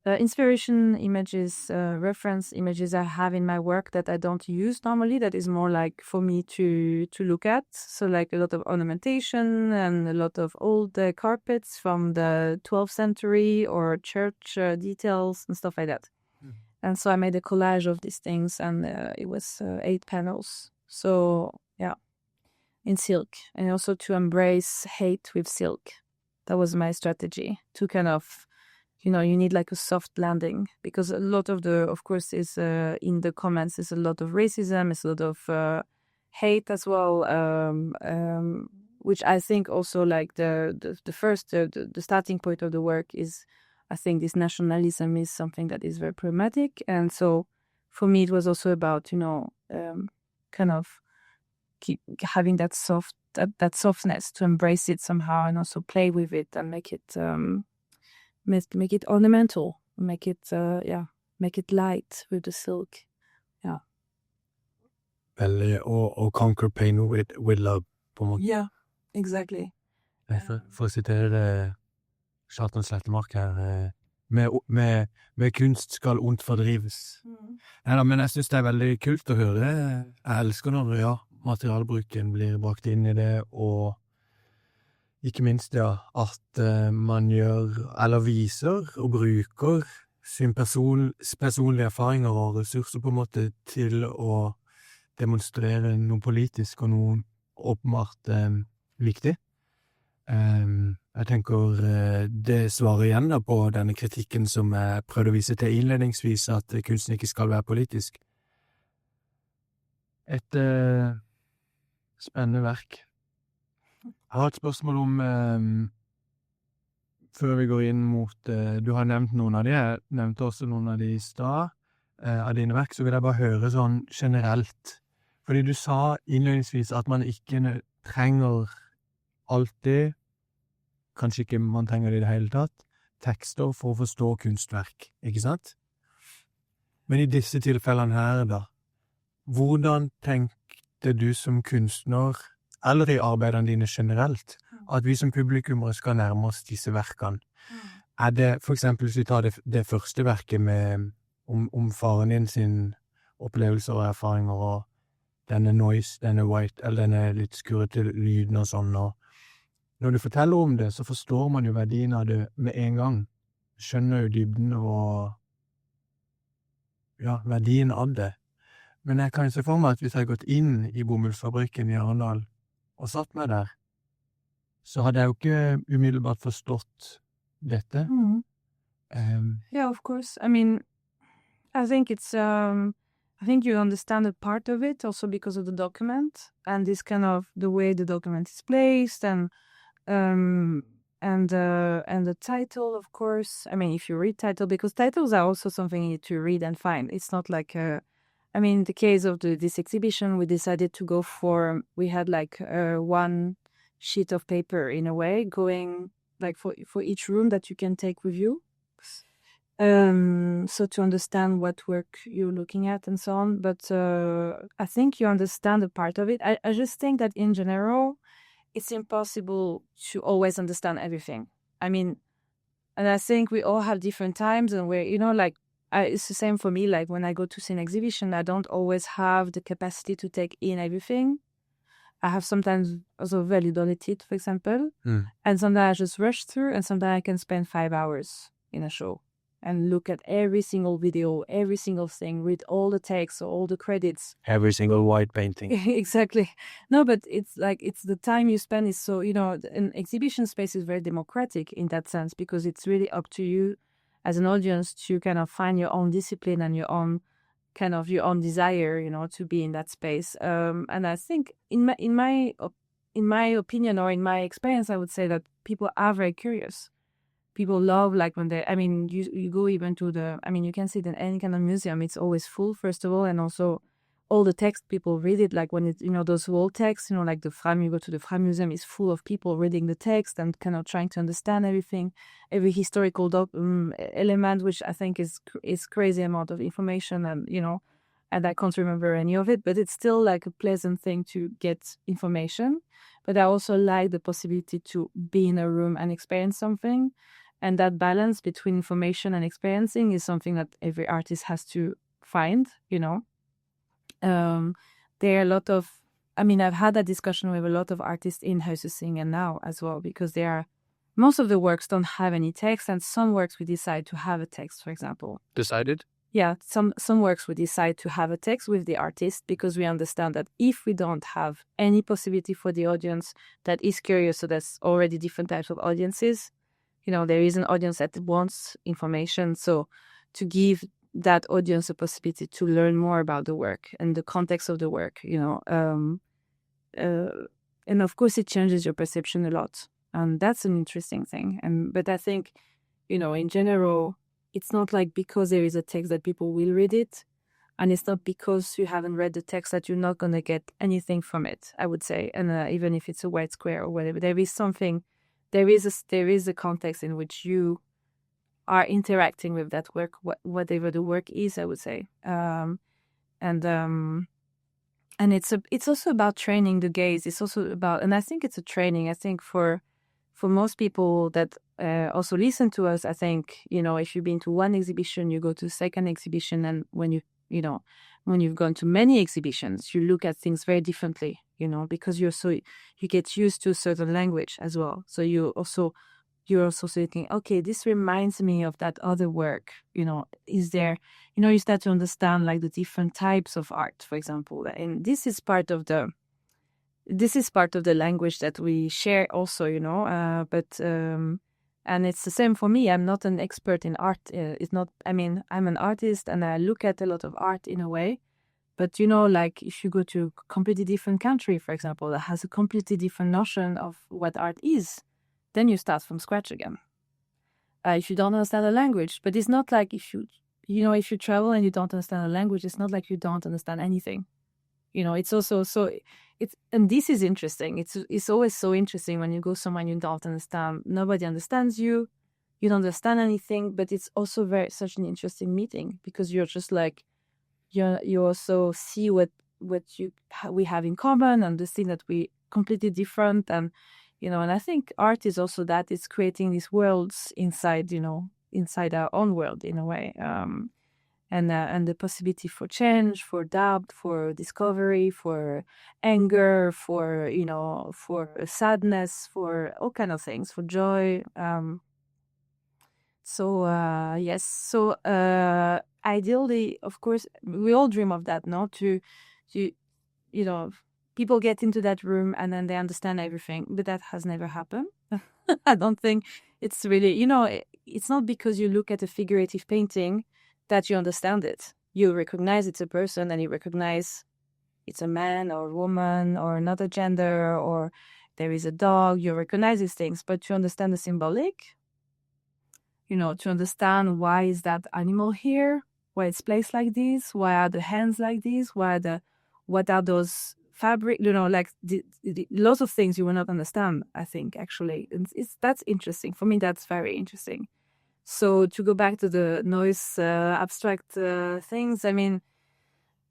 inspiration images, reference images I have in my work that I don't use normally. That is more like for me to look at. So like a lot of ornamentation and a lot of old carpets from the 12th century or church details and stuff like that. Mm. And so I made a collage of these things, and it was 8 panels. So yeah. In silk, and also to embrace hate with silk. That was my strategy, to kind of, you need like a soft landing, because a lot of of course, is in the comments, is a lot of racism, is a lot of hate as well, which I think also like the starting point of the work is, I think this nationalism is something that is very problematic. And so for me, it was also about, kind of keep having that softness, to embrace it somehow, and also play with it and make it ornamental, make it light with the silk. Yeah. Well, or conquer pain with love. Yeah, exactly. For å sitere Kjartan Slettemark her, med kunst skal ondt fordrives. Mm. Neida, men jeg synes det er veldig kult å høre. Jeg elsker når materialbruken blir brakt inn i det, og ikke minst at man gjør, eller viser og bruker sin personlige erfaringer og ressurser på en måte til å demonstrere noe politisk og noe åpenbart viktig. Jeg tenker det svarer igjen da på denne kritikken som jeg prøvde å vise til innledningsvis, at kunsten ikke skal være politisk. Et spennende verk. Jeg har et spørsmål om, før vi går inn mot, du har nevnt noen av de, jeg nevnte også noen av de i stad, av dine verk, så vil jeg bare høre sånn generelt. Fordi du sa innledningsvis at man ikke trenger alltid, kanskje ikke man trenger det i det hele tatt, tekster for å forstå kunstverk, ikke sant? Men i disse tilfellene her da, hvordan tenkte du som kunstner, eller i arbeidene dine generelt, at vi som publikummere skal nærme oss disse verkene? Er det, for eksempel, hvis vi tar det første verket om faren din sin opplevelser og erfaringer, og denne noise, denne white, eller denne litt skurrete lyden og sånn, og når du forteller om det, så forstår man jo verdien av det med en gang. Skjønner jo dybden og verdien av det. Men jeg kan jo se for meg at hvis jeg har gått inn i Bomhullsfabrikken i Arendal og satt meg der, så hadde jeg jo ikke umiddelbart forstått dette. Yeah, of course. I mean, I think it's, I think you understand a part of it also because of the document and this kind of the way the document is placed and the title, of course. I mean, if you read title, because titles are also something you need to read and find. It's not like, I mean, in the case of this exhibition, we decided to go we had like one sheet of paper in a way, going like for each room that you can take with you. So to understand what work you're looking at and so on. But I think you understand a part of it. I just think that in general, it's impossible to always understand everything. I mean, and I think we all have different times and where, like, it's the same for me. Like when I go to see an exhibition, I don't always have the capacity to take in everything. I have sometimes also veldig dårlig tid, for example, and sometimes I just rush through, and sometimes I can spend 5 hours in a show and look at every single video, every single thing, read all the text, all the credits. Every single white painting. Exactly. No, but it's like, it's the time you spend is so, an exhibition space is very democratic in that sense, because it's really up to you as an audience to kind of find your own discipline and your own kind of your own desire, to be in that space. And I think in my opinion, or in my experience, I would say that people are very curious. People love, like, when you go even to you can see it in any kind of museum, it's always full, first of all, and also all the text, people read it, like when those wall texts, like the Fram, you go to the Fram Museum, is full of people reading the text and kind of trying to understand everything, every historical element, which I think is crazy amount of information, and, and I can't remember any of it, but it's still like a pleasant thing to get information. But I also like the possibility to be in a room and experience something. And that balance between information and experiencing is something that every artist has to find, There are a lot of, I've had that discussion with a lot of artists in Høstutstillingen now as well, because most of the works don't have any text, and some works we decide to have a text, for example. Decided? Yeah, some works we decide to have a text with the artist, because we understand that if we don't have any possibility for the audience that is curious, so there's already different types of audiences, there is an audience that wants information, so to give that audience a possibility to learn more about the work and the context of the work, and of course it changes your perception a lot, and that's an interesting thing. But I think, in general, it's not like because there is a text that people will read it, and it's not because you haven't read the text that you're not going to get anything from it, I would say. And even if it's a white square or whatever, there is something, there is a context in which you are interacting with that work, whatever the work is, I would say. And it's also about training the gaze. It's also about, and I think it's a training. I think for most people that also listen to us, I think, if you've been to one exhibition, you go to a second exhibition, and when you've gone to many exhibitions, you look at things very differently, because you get used to a certain language as well. So you're also thinking, okay, this reminds me of that other work, is there, you start to understand like the different types of art, for example, and this is part of the language that we share also, and it's the same for me. I'm not an expert in art. I'm an artist, and I look at a lot of art in a way, but like if you go to a completely different country, for example, that has a completely different notion of what art is, then you start from scratch again. If you don't understand the language, but it's not like if you travel and you don't understand the language, it's not like you don't understand anything. It's also and this is interesting. It's always so interesting when you go somewhere and you don't understand. Nobody understands you. You don't understand anything, but it's also such an interesting meeting, because you're just like, you also see what we have in common, and the thing that we completely different, and and I think art is also that, it's creating these worlds inside our own world in a way, and the possibility for change, for doubt, for discovery, for anger, for sadness, for all kind of things, for joy. Yes. So ideally, of course, we all dream of that, no? To people get into that room and then they understand everything, but that has never happened. I don't think it's really, it's not because you look at a figurative painting that you understand it. You recognize it's a person, and you recognize it's a man or a woman or another gender, or there is a dog. You recognize these things, but to understand the symbolic, to understand why is that animal here, why it's placed like this, why are the hands like this, what are those fabric, like lots of things you will not understand, I think, actually. And that's interesting. For me, that's very interesting. So to go back to the noise, abstract things,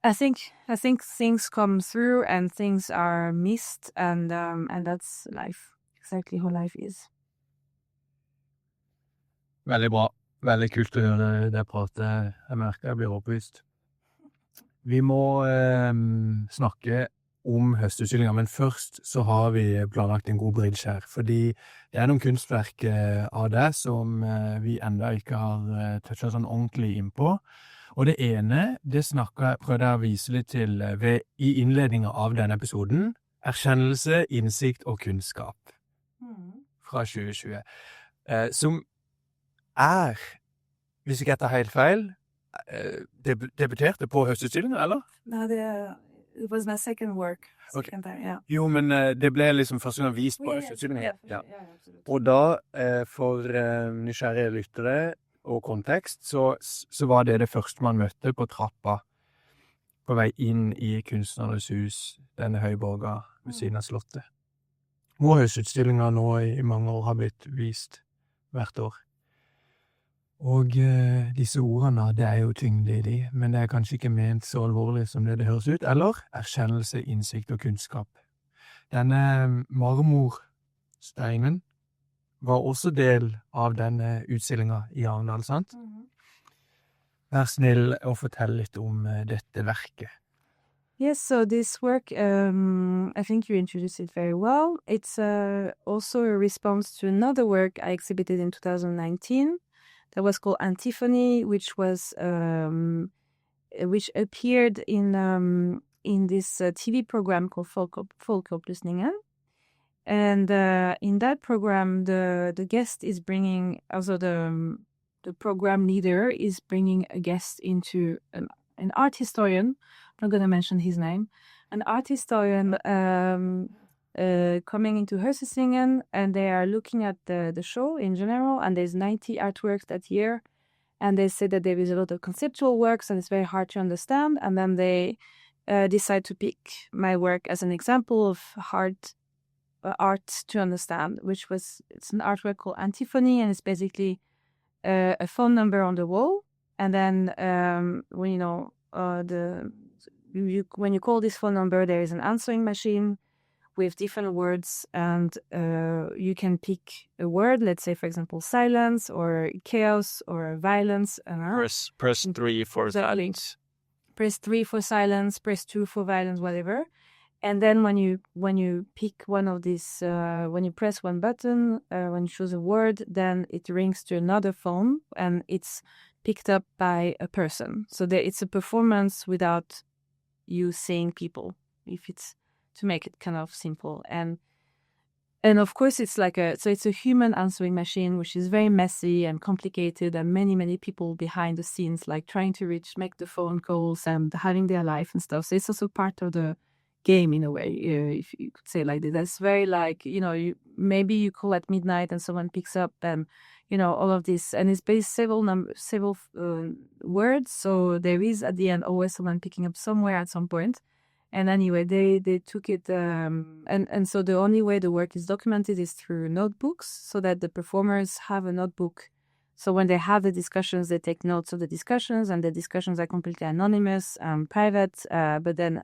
I think things come through and things are missed, and that's life, exactly how life is. Veldig bra. Veldig kult å høre det pratet. Jeg merker jeg blir overbevist. Vi må snakke om Høstutstillingen, men først så har vi planlagt en god bridge her, fordi det noen kunstverk av det som vi enda ikke har touchet sånn ordentlig inn på. Og det ene, det prøvde jeg å vise litt til i innledningen av denne episoden, Erkjennelse, innsikt og kunnskap fra 2020, som hvis ikke jeg tar helt feil, debuterte på Høstutstillingen, eller? No, it was my second work. Okay. Time, yeah. Jo, men det ble liksom første gang vist på Høstutstillingen. Ja. Og da, for nysgjerrige lyttere og kontekst, så var det første man møtte på trappa på vei inn i Kunstnernes hus, denne høyborga ved siden av slottet. Hvor Høstutstillingen nå i mange år har blitt vist hvert år. Og disse ordene, det jo tyngde i de, men det kanskje ikke ment så alvorlig som det høres ut, eller erkjennelse, innsikt og kunnskap. Denne marmorsteinen var også del av denne utstillingen i Arendal, sant? Vær snill å fortelle litt om dette verket. Yes, so this work, I think you introduced it very well. It's also a response to another work I exhibited in 2019. That was called Antiphony, which was which appeared in this TV program called Folkeopplysningen. And in that program, the guest is bringing, also the program leader is bringing a guest into an art historian. I'm not going to mention his name. An art historian coming into Høstutstillingen, and they are looking at the show in general, and there's 90 artworks that year, and they say that there is a lot of conceptual works and it's very hard to understand, and then they decide to pick my work as an example of hard art to understand, it's an artwork called Antiphony, and it's basically a phone number on the wall, and then when you call this phone number, there is an answering machine with different words, and you can pick a word, let's say, for example, silence, or chaos, or violence. Press 3 for silence. Press 3 for silence, press 2 for violence, whatever. And then when you pick one of these, when you press one button, when you choose a word, then it rings to another phone, and it's picked up by a person. So it's a performance without you seeing people, if it's to make it kind of simple. And of course it's it's a human answering machine, which is very messy and complicated, and many people behind the scenes, like trying to make the phone calls and having their life and stuff. So it's also part of the game in a way, if you could say like that. That's very maybe you call at midnight and someone picks up, and all of this, and it's based several words, so there is at the end always someone picking up somewhere at some point. And anyway, they took it, and so the only way the work is documented is through notebooks, so that the performers have a notebook. So when they have the discussions, they take notes of the discussions, and the discussions are completely anonymous and private, but then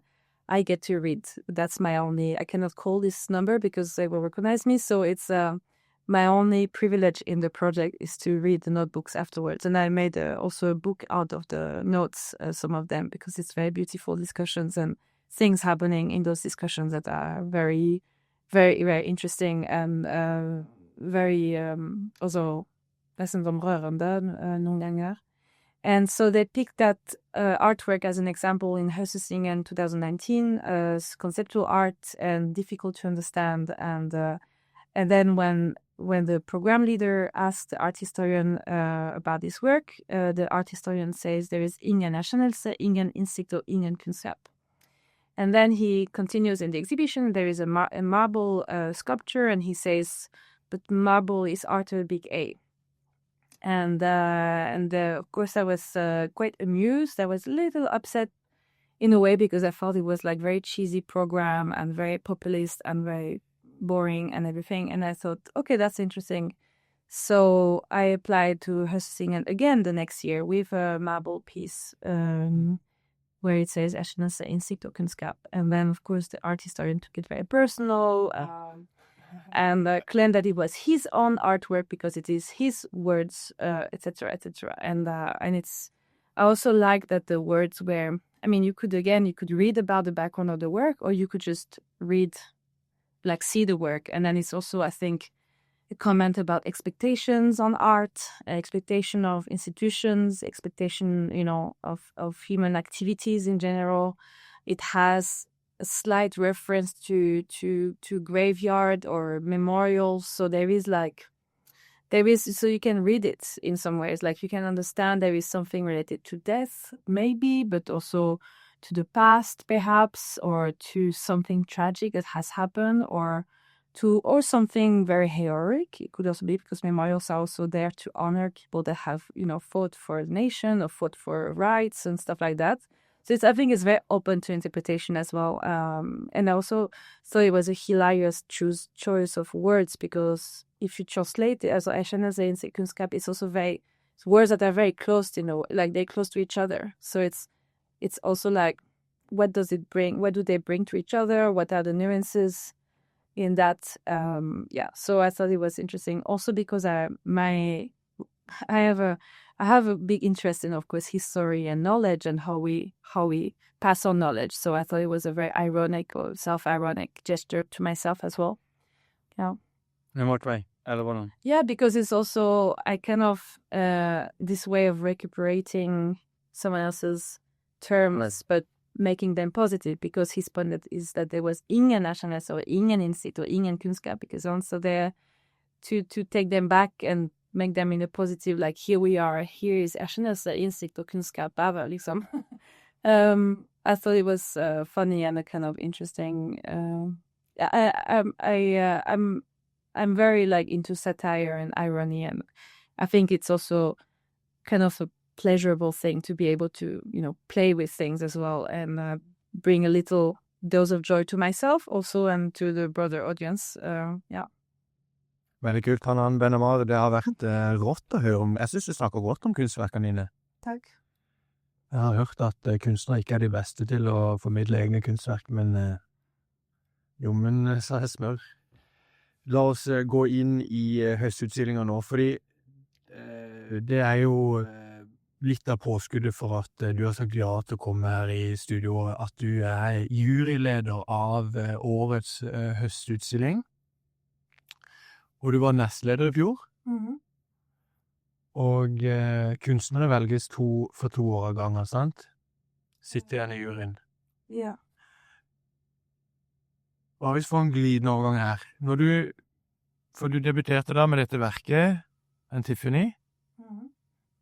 I get to read. That's I cannot call this number because they will recognize me, so it's my only privilege in the project is to read the notebooks afterwards. And I made also a book out of the notes, some of them, because it's very beautiful discussions and things happening in those discussions that are very, very, very interesting, and very also nesten som rørende noen ganger. And so they picked that artwork as an example in Høstutstillingen 2019 as conceptual art and difficult to understand. And then when the program leader asked the art historian about this work, the art historian says there is ingen erkjennelse, ingen innsikt og ingen kunnskap. And then he continues in the exhibition. There is a marble sculpture, and he says, but marble is art with a big A. And of course I was quite amused. I was a little upset in a way, because I thought it was like very cheesy program and very populist and very boring and everything. And I thought, okay, that's interesting. So I applied to Høstutstillingen again the next year with a marble piece, where it says Erkjennelse, innsikt og kunnskap. And then, of course, the art historian took it very personal, and claimed that it was his own artwork because it is his words, etc., etc. And I also like that the words were I mean, you could read about the background of the work, or you could just read, like, see the work. And then it's also, I think, a comment about expectations on art, expectation of institutions, expectation, of human activities in general. It has a slight reference to graveyard or memorials. So so you can read it in some ways. Like, you can understand there is something related to death, maybe, but also to the past, perhaps, or to something tragic that has happened, or something very heroic. It could also be because memorials are also there to honor people that have, fought for the nation or fought for rights and stuff like that. So I think it's very open to interpretation as well. And I also thought it was a hilarious choice of words, because if you translate it, also Erkjennelse, kunstskap, it's also it's words that are very close, like they're close to each other. So it's also like, what does it bring? What do they bring to each other? What are the nuances in that? So I thought it was interesting also because I have a big interest in, of course, history and knowledge and how we pass on knowledge. So I thought it was a very ironic or self-ironic gesture to myself as well. Yeah. In what way? Yeah, because it's also this way of recuperating someone else's terms, but making them positive, because his point is that there was ingen erkjennelse or ingen innsikt or ingen kunstskap, because also there to take them back and make them in a positive, like, here we are, here is erkjennelse, innsikt og kunstskap, liksom. I thought it was funny and a kind of interesting. I'm very, like, into satire and irony, and I think it's also kind of a pleasurable thing to be able to, play with things as well, and bring a little dose of joy to myself also, and to the broader audience. Veldig kult, Hanan Benammar. Det har vært rått å høre om. Jeg synes du snakker godt om kunstverkene dine. Takk. Jeg har hørt at kunstnere ikke er de beste til å formidle egne kunstverk, men jommen sa jeg smør. La oss gå inn i høstutstillingen nå, fordi det er jo litt av påskuddet for at du har sagt ja til å komme her i studio, at du er juryleder av årets høstutstilling. Og du var nestleder i fjor. Og kunstnere velges for 2 år av gangen, sant? Sitter igjen i juryen. Ja. Hva hvis vi får en glidende overgang her? For du debuterte da med dette verket, en Tiffany,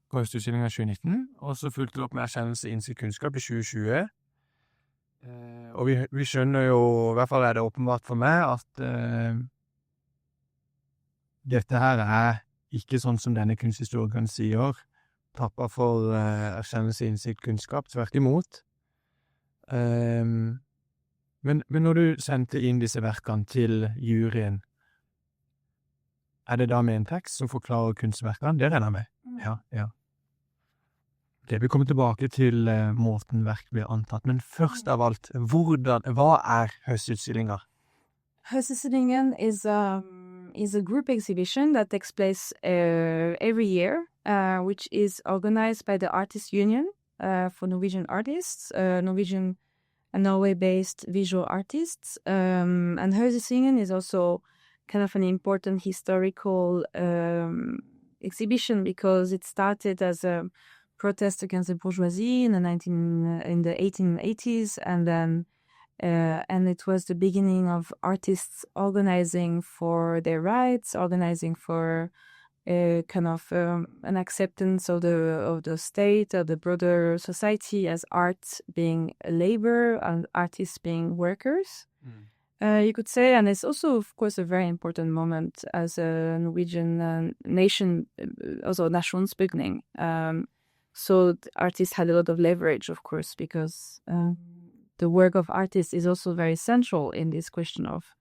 på høstutstillingen 2019, og så fulgte du opp med Erkjennelse, innsikt, kunstskap i 2020. Og vi skjønner jo, i hvert fall er det åpenbart for meg, at dette her er ikke sånn som denne kunsthistorikeren sier, tappa for erkjennelse, innsikt, kunstskap, tvert imot. Men når du sendte inn disse verkene til juryen, er det da med en tekst som forklarer kunstverkene? Det regner jeg med. Ja. Det vil komme tilbake til måten verk blir antatt. Men først av alt, hva er høstutstillingen? Høstutstillingen is a group exhibition that takes place every year, which is organized by the Artists Union for Norwegian artists, Norwegian and Norway-based visual artists. And Høstutstillingen is also kind of an important historical exhibition, because it started as a protest against the bourgeoisie in the 1880s, and then and it was the beginning of artists organizing for their rights, organizing for kind of an acceptance of the state, of the broader society, as art being labor and artists being workers. You could say, and it's also, of course, a very important moment as a Norwegian nation, also Nasjonsbygging. So the artists had a lot of leverage, of course, because the work of artists is also very central in this question of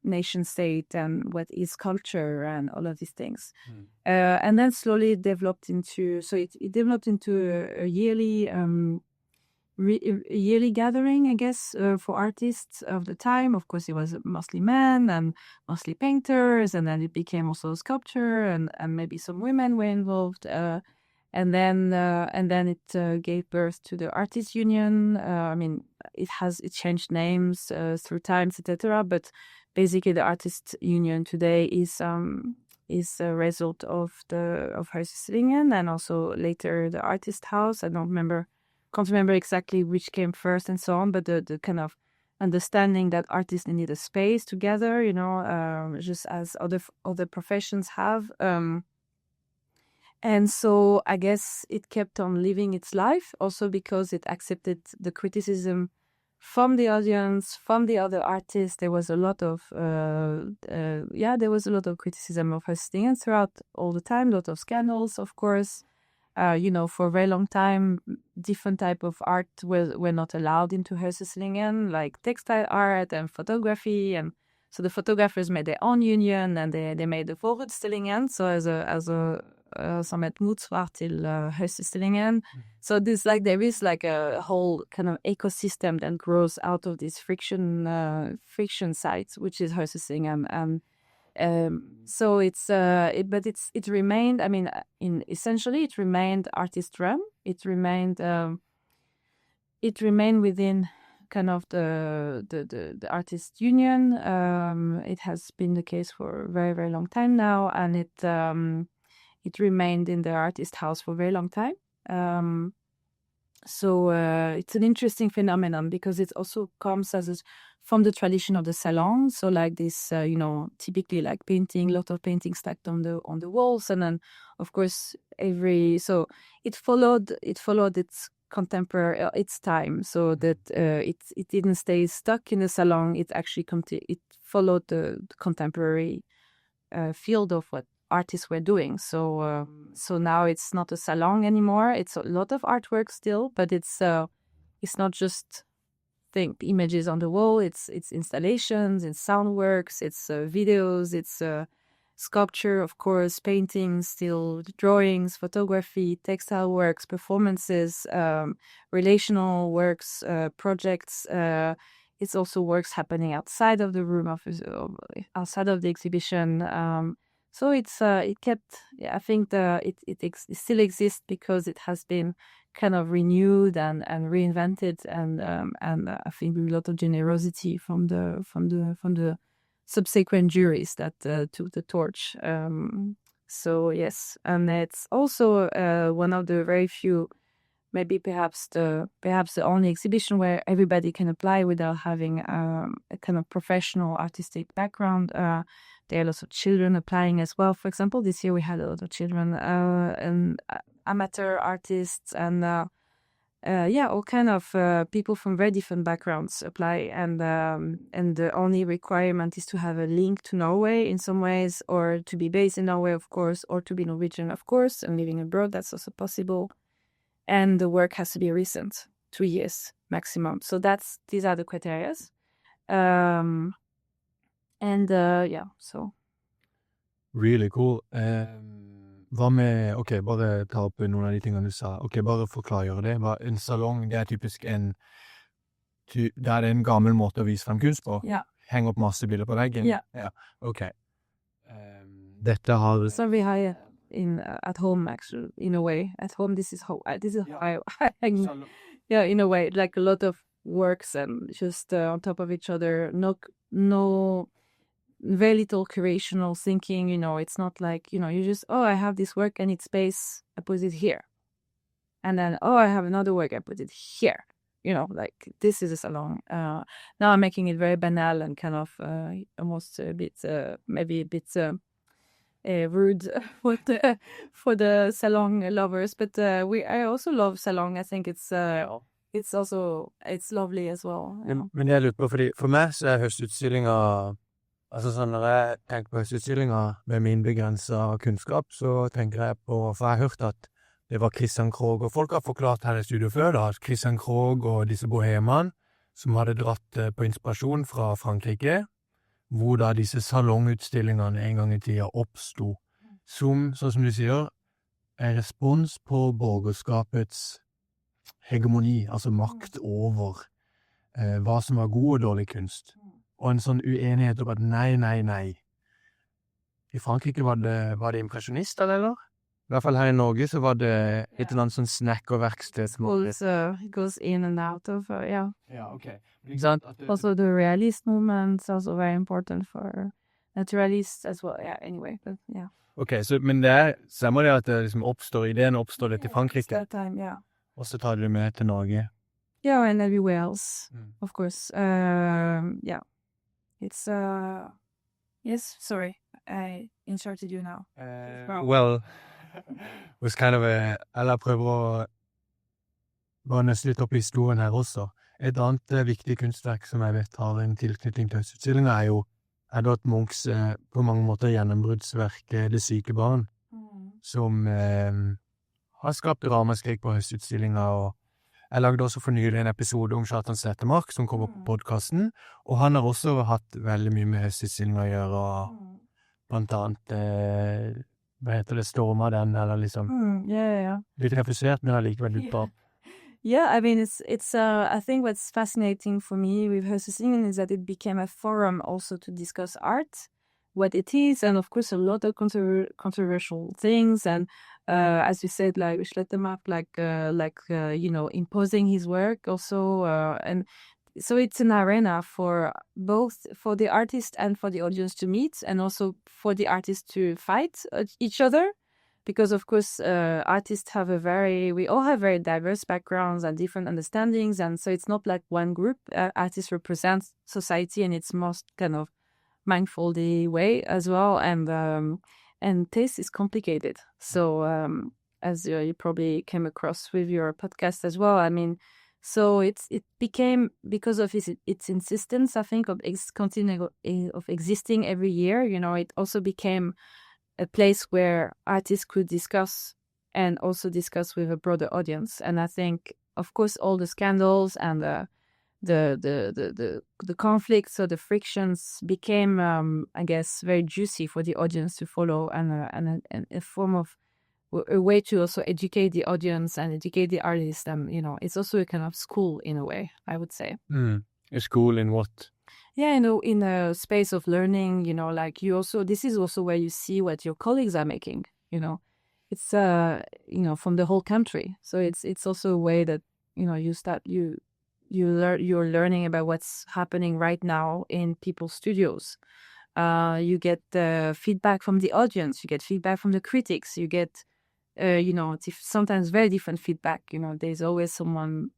nation state and what is culture and all of these things. And then slowly it developed into, a yearly gathering, I guess, for artists of the time. Of course, it was mostly men and mostly painters, and then it became also sculpture, and maybe some women were involved. And then it gave birth to the Artists Union. I mean, it changed names through times, etc. But basically, the Artists Union today is a result of Høstutstillingen and also later the Artist House. I can't remember exactly which came first and so on. But the kind of understanding that artists need a space together, just as other professions have. And so I guess it kept on living its life also because it accepted the criticism from the audience, from the other artists. There was a lot of criticism of Høstutstillingen throughout all the time, a lot of scandals, of course. For a very long time, different type of art were not allowed into Høstutstillingen, like textile art and photography. And so the photographers made their own union and they made the Forutstillingen, so som et motsvar til Høstutstillingen. So there is like a whole kind of ecosystem that grows out of this friction sites, which is Høstutstillingen. So it remained. I mean, essentially, it remained artist run. It remained within kind of the artist union. It has been the case for a very, very long time now, and it remained in the artist house for a very long time. So it's an interesting phenomenon because it also comes from the tradition of the salon. So like this, typically like painting, a lot of paintings stacked on the walls, and then of course so it followed its contemporary its time, so that it didn't stay stuck in the salon. It actually it followed the contemporary field of what artists were doing. So now it's not a salon anymore. It's a lot of artwork still, but it's not just images on the wall. It's installations, it's sound works, it's videos, it's sculpture, of course, paintings, still drawings, photography, textile works, performances, relational works, projects. It's also works happening outside of the room, outside of the exhibition. So it kept. I think it still exists because it has been kind of renewed and reinvented, and I think with a lot of generosity from the subsequent juries that took the torch. So yes, and it's also one of the very few, maybe perhaps the only exhibition where everybody can apply without having a kind of professional artistic background. There are lots of children applying as well. For example, this year we had a lot of children and amateur artists and all kind of people from very different backgrounds apply. And the only requirement is to have a link to Norway in some ways, or to be based in Norway, of course, or to be Norwegian, of course, and living abroad. That's also possible. And the work has to be recent, 2 years maximum. So these are the criteria. So. Really cool. Hva med, bare ta opp noen av de tingene du sa. Bare forklare det. En salong, det typisk det en gammel måte å vise frem kunst på. Ja. Henge opp masse bilder på veggen. Ja. Dette har... So we hire at home, actually, in a way. At home, this is how I hang. Yeah, in a way, like a lot of works and just on top of each other. No, very little curational thinking. It's not like you just I have this work and it's space. I put it here, and then I have another work. I put it here. Like this is a salon. Now I'm making it very banal and kind of almost a bit, maybe a bit. Rude for the salon lovers, but I also love salon. I think it's lovely as well. Men jeg lurer på, fordi for meg så høstutstillinger, altså sånn når jeg tenker på høstutstillinger med min begrenset kunnskap, så tenker jeg på, for jeg har hørt at det var Christian Krogh, og folk har forklart her i studio før da, at Christian Krogh og disse bohemene som hadde dratt på inspirasjon fra Frankrike, hvor da disse salongutstillingene en gang i tida oppstod, sånn som du sier, respons på borgerskapets hegemoni, altså makt over hva som var god og dårlig kunst. Og en sånn uenighet om at nei. I Frankrike var det impresjonister, eller? I hvert fall her i Norge så var det et eller annet sånn snack- og verksted. It goes in and out of, yeah. Ja, ok. Ikke sant? Also the realist movement is also very important for naturalists as well. Yeah, anyway, but yeah. Ok, men det stemmer det at det liksom ideen oppstår litt i Frankrike, That time, yeah. og så tar du det med til Norge. Yeah, and everywhere else, of course. Yeah. It's, yes, sorry, I interrupted you now. Well, it was kind of eller prøver å bare nøste litt opp i historien her også. Et annet viktig kunstverk som jeg vet har en tilknytning til Høstutstillingen er jo Edvard Munchs på mange måter gjennombruddsverk Det syke barn, som har skapt ramaskrik på Høstutstillingen, og jeg lagde også for nylig en episode om Kjartan Slettmark som kommer på podcasten, og han har også hatt veldig mye med Høstutstillingen å gjøre, og blant annet, hva heter det, storma den, eller liksom litt refusert, men allikevel litt bra. Yeah, I mean, it's. I think what's fascinating for me with Høstutstillingen is that it became a forum also to discuss art, what it is, and of course a lot of controversial things. And as you said, like Slettmark, you know, imposing his work also, and so it's an arena for both for the artist and for the audience to meet, and also for the artists to fight each other. Because of course, artists we all have very diverse backgrounds and different understandings, and so it's not like one group. Artists represent society in its most kind of mindful way as well, and taste is complicated. So as you probably came across with your podcast as well, I mean, so it became, because of its insistence, I think, of existing every year. You know, it also became a place where artists could discuss and also discuss with a broader audience. And I think, of course, all the scandals and the conflicts or the frictions became, I guess, very juicy for the audience to follow, and a form of a way to also educate the audience and educate the artist. And, you know, it's also a kind of school in a way, I would say. A school in what? Yeah, you know, in a space of learning, you know, like this is also where you see what your colleagues are making, you know. It's, you know, from the whole country. So it's also a way that, you know, you're learning about what's happening right now in people's studios. You get feedback from the audience, you get feedback from the critics, you get, you know, sometimes very different feedback. You know, there's always someone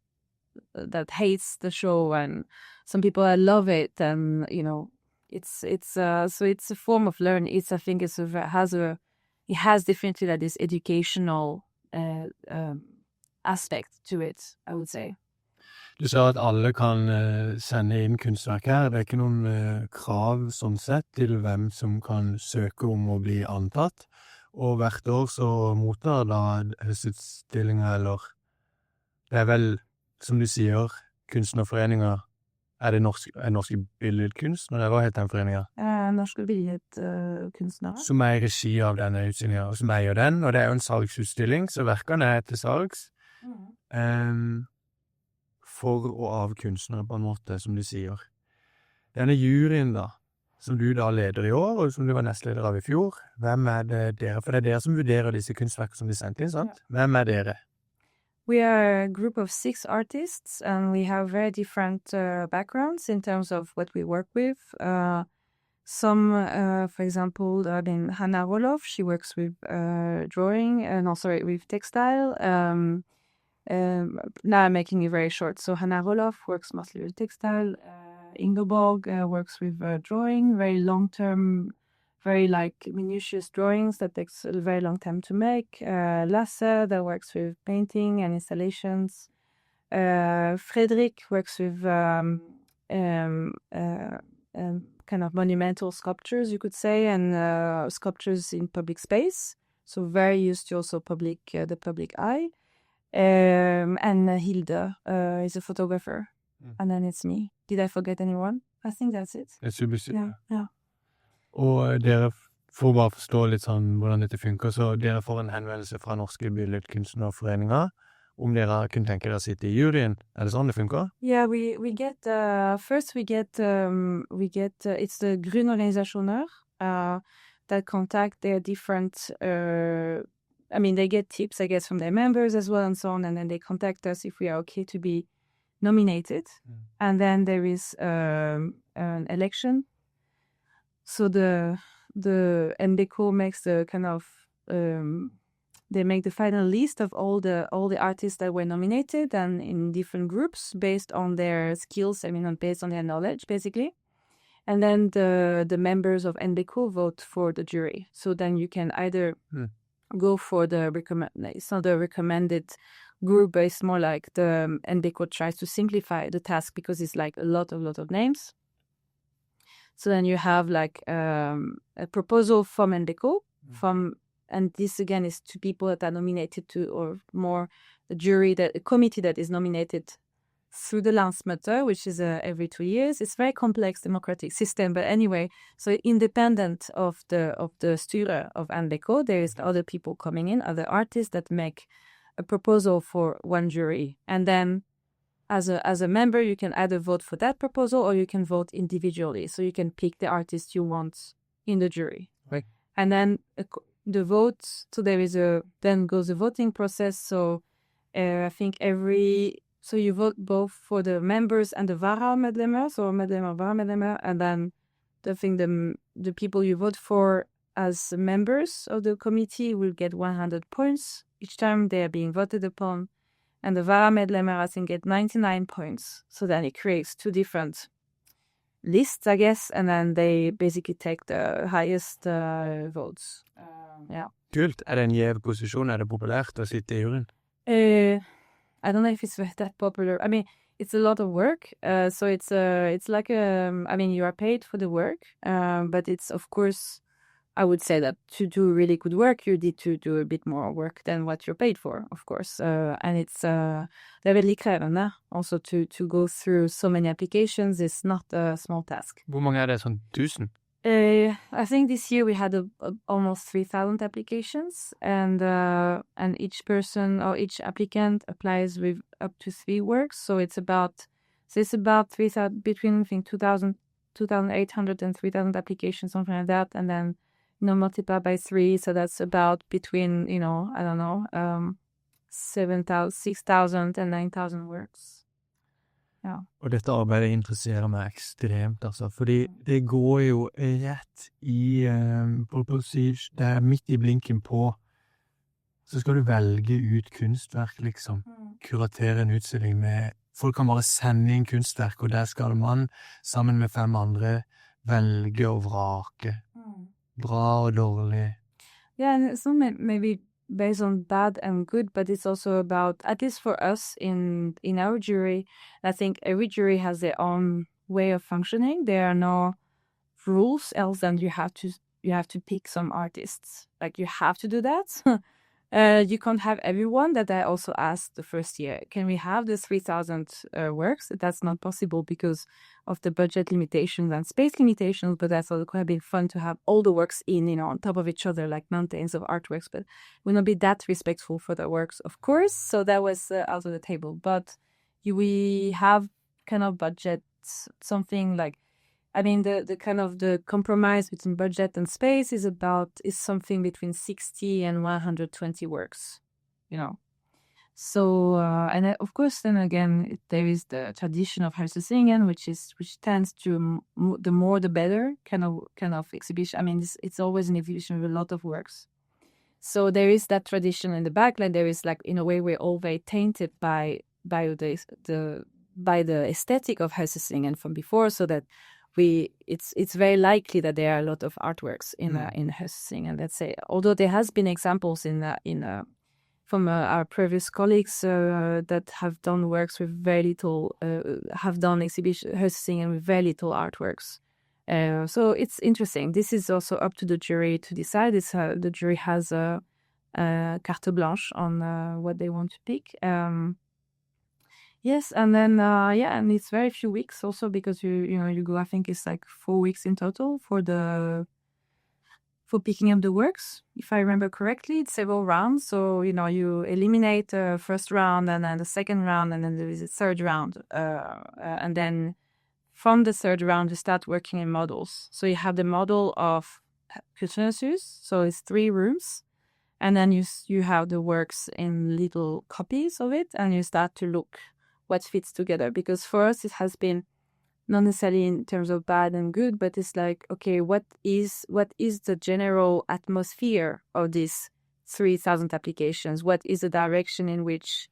that hates the show, and some people that love it, and you know, so it's a form of learning. I think it has definitely like this educational aspect to it, I would say. Du sa at alle kan sende inn kunstverk her. Det ikke noen krav sånn sett til hvem som kan søke om å bli antatt. Og hvert år så mottar da Høstutstillinger, eller det vel, som du sier, kunstnerforeninger. Det norske billedkunstnere? Hva heter den foreningen? Norske billedkunstnere. Som i regi av denne utstillingen, og som eier den, og det jo en salgsutstilling, så verkene til salgs. For og av kunstnere, på en måte, som du sier. Denne juryen da, som du da leder i år, og som du var nestleder av i fjor, hvem det dere? For det dere som vurderer disse kunstverkene som de sendte inn, sant? Hvem dere? We are a group of 6 artists, and we have very different backgrounds in terms of what we work with. Some, for example, Hanan Benammar, she works with with textile. Now I'm making it very short. So Hanan Benammar works mostly with textile. Ingeborg works with drawing, very long-term, very minutious drawings that takes a very long time to make. Lasse, that works with painting and installations. Fredrik works with kind of monumental sculptures, you could say, and sculptures in public space. So very used to also the public eye. And Hilde is a photographer. And then it's me. Did I forget anyone? I think that's it. Det should be yeah. Og dere får bare forstå litt sånn hvordan dette funker, så dere får en henvendelse fra Norske billedkunstnerforeninger om dere kunne tenke dere å sitte i juryen. Det sånn det funker? Yeah, we get first we get it's the grunnorganisasjoner that contact their different I mean, they get tips, I guess, from their members as well and so on, and then they contact us if we are okay to be nominated. And then there is an election. So the NBK makes the kind of they make the final list of all the artists that were nominated, and in different groups based on their skills. I mean, based on their knowledge, basically. And then the members of NBK vote for the jury. So then you can either go for the it's not the recommended group, but it's more like the NBK tries to simplify the task because it's like a lot of names. So then you have like a proposal from NBK, and this again is two people that are nominated to, or more the jury, a committee that is nominated through the landsmøte, which is every 2 years. It's a very complex democratic system, but anyway, so independent of the styre of NBK, there is other people coming in, other artists that make a proposal for one jury, and then as a member, you can either vote for that proposal or you can vote individually. So you can pick the artist you want in the jury. Right. And then the votes, so then goes the voting process. So I think so you vote both for the members and the varamedlemmer, so medlemmer, varamedlemmer, and then I think the people you vote for as members of the committee will get 100 points each time they are being voted upon. And the varamedlemmer, I think, get 99 points. So then it creates two different lists, I guess, and then they basically take the highest votes. Yeah. Kult. Er det en gjev posisjon? Er det populært å sitte i juryen? I don't know if it's that popular. I mean, it's a lot of work. So it's like I mean, you are paid for the work, but it's, of course, I would say that to do really good work, you need to do a bit more work than what you're paid for, of course. And it's det er veldig krevende also to go through so many applications. It's not a small task. Hvor mange er det? Sånn 1000? I think this year we had almost 3,000 applications, and each person or each applicant applies with up to 3 works. So it's about 3,000, between I think 2,800 and 3,000 applications, something like that, and then multiply by 3, so that's about between, I don't know, 6,000 and 9,000 works. Ja. Og dette arbeidet interesserer meg ekstremt, altså, fordi det går jo rett i, det er midt i blinken på, så skal du velge ut kunstverk, liksom, kuratere en utstilling med, folk kan bare sende inn kunstverk, og der skal man, sammen med 5 andre, velge og vrake. Bra og dårlig. Yeah, and it's not maybe based on bad and good, but it's also about, at least for us in our jury, I think every jury has their own way of functioning. There are no rules, else then you have to pick some artists. Like, you have to do that. You can't have everyone. That I also asked the first year, can we have the 3,000 works? That's not possible because of the budget limitations and space limitations, but that's also quite a bit fun to have all the works on top of each other, like mountains of artworks, but we'll not be that respectful for the works, of course. So that was out of the table. But we have kind of budget, something like, I mean, the kind of the compromise between budget and space is something between 60 and 120 works, So, and of course, then again, there is the tradition of Høstutstillingen, which tends to the more the better kind of exhibition. I mean, it's always an exhibition with a lot of works. So there is that tradition in the backline. There is, like, in a way, we're all very tainted by the aesthetic of Høstutstillingen from before, so that it's very likely that there are a lot of artworks in Høstutstillingen. Let's say, although there has been examples from our previous colleagues that have done works with very little, have done exhibition Høstutstillingen with very little artworks. So it's interesting. This is also up to the jury to decide. The jury has a carte blanche on what they want to pick. Yes, and then and it's very few weeks also, because you go. I think it's like 4 weeks in total for picking up the works. If I remember correctly, it's several rounds. So you eliminate the first round, and then the second round, and then there is a third round. And then from the third round, you start working in models. So you have the model of Kunstnernes hus. So it's 3 rooms. And then you have the works in little copies of it, and you start to look what fits together. Because for us, it has been not necessarily in terms of bad and good, but it's like, okay, what is the general atmosphere of these 3,000 applications? What is the direction in which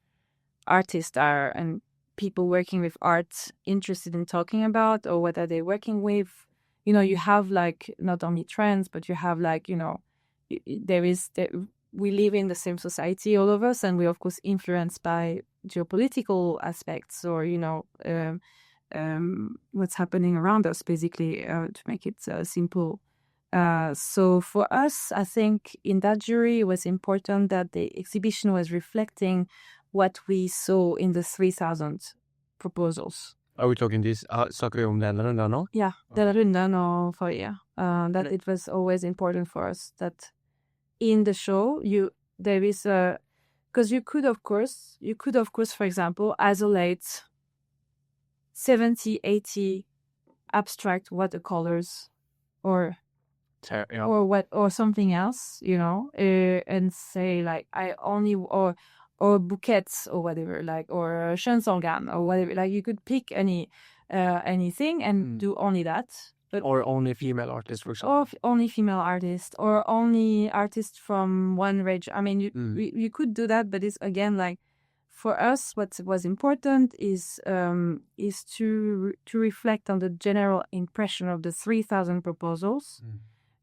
artists are and people working with art interested in talking about, or what are they working with? You have like not only trends, but you have like, we live in the same society, all of us, and we're of course influenced by geopolitical aspects, or what's happening around us, basically, to make it simple. So for us, I think in that jury, it was important that the exhibition was reflecting what we saw in the 3,000 proposals. Are we talking this? Snakker vi om denne runden nå? Yeah, den runden og forrige. That it was always important for us that in the show, there is a... Because you could, of course, for example, isolate 70, 80 abstract watercolors or something else, and say like or bouquets or whatever, like, or chansorgan or whatever. Like you could pick anything and do only that. Or only female artists, for example. Or only female artists, or only artists from one range. I mean, you could do that, but it's again like, for us, what was important is to reflect on the general impression of the 3,000 proposals.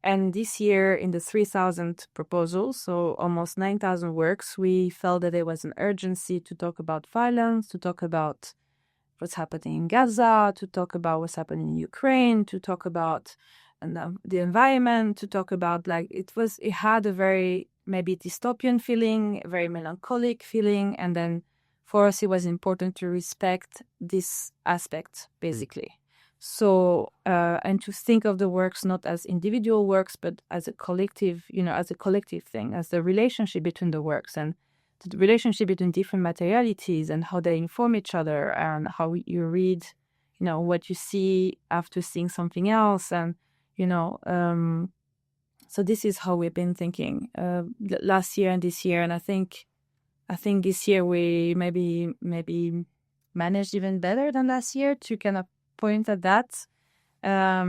And this year, in the 3,000 proposals, so almost 9,000 works, we felt that there was an urgency to talk about violence, to talk about what's happening in Gaza, to talk about what's happening in Ukraine, to talk about the environment, to talk about, like, it had a very maybe dystopian feeling, a very melancholic feeling, and then for us it was important to respect this aspect, basically. So, and to think of the works not as individual works, but as a collective, as a collective thing, as the relationship between the works and the relationship between different materialities and how they inform each other, and how you read, what you see after seeing something else. And, so this is how we've been thinking last year and this year. And I think this year we maybe managed even better than last year to kind of point at that. For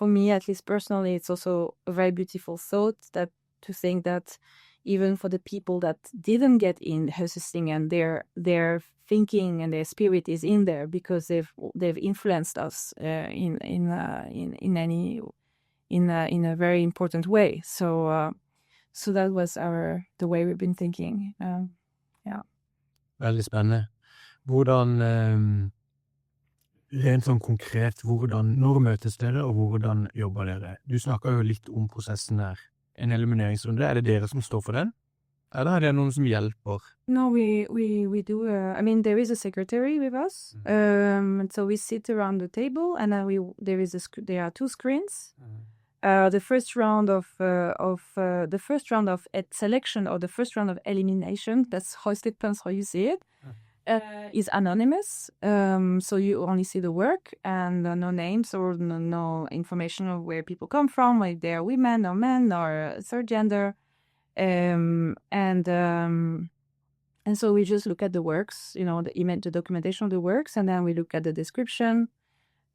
me, at least personally, it's also a very beautiful thought that to think that even for the people that didn't get in Høstutstillingen, their thinking and their spirit is in there because they've influenced us in a very important way. So that was the way we've been thinking. Yeah. Veldig spennende. Hvordan rent sånn konkret, når møtes dere, og hvordan jobber dere? Du snakker jo litt om prosessen her. En elimineringsrunde, er det dere som står for den? Eller er det noen som hjelper? No, we do. There is a secretary with us. So we sit around the table, and there are two screens. The first round of selection, or the first round of elimination, that's how it depends how you see it, is anonymous. So you only see the work and no names or no information of where people come from, whether they are women or men or third gender. And so we just look at the works, the documentation of the works, and then we look at the description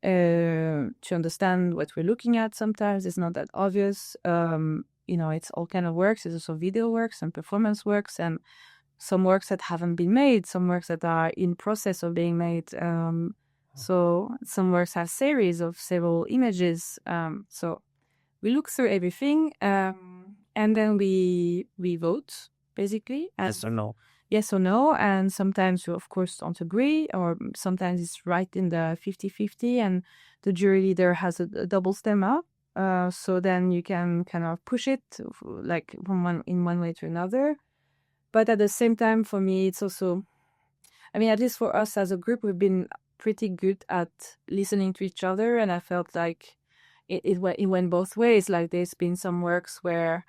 to understand what we're looking at. Sometimes it's not that obvious. It's all kind of works. It's also video works and performance works, and some works that haven't been made, some works that are in process of being made. So some works have series of several images. So we look through everything, and then we vote, basically. Yes or no. Yes or no, and sometimes you, of course, don't agree, or sometimes it's right in the 50-50, and the jury leader has a double stemma. So then you can kind of push it, like from one way to another. But at the same time, for me, it's also, at least for us as a group, we've been pretty good at listening to each other, and I felt like it went both ways. Like there's been some works where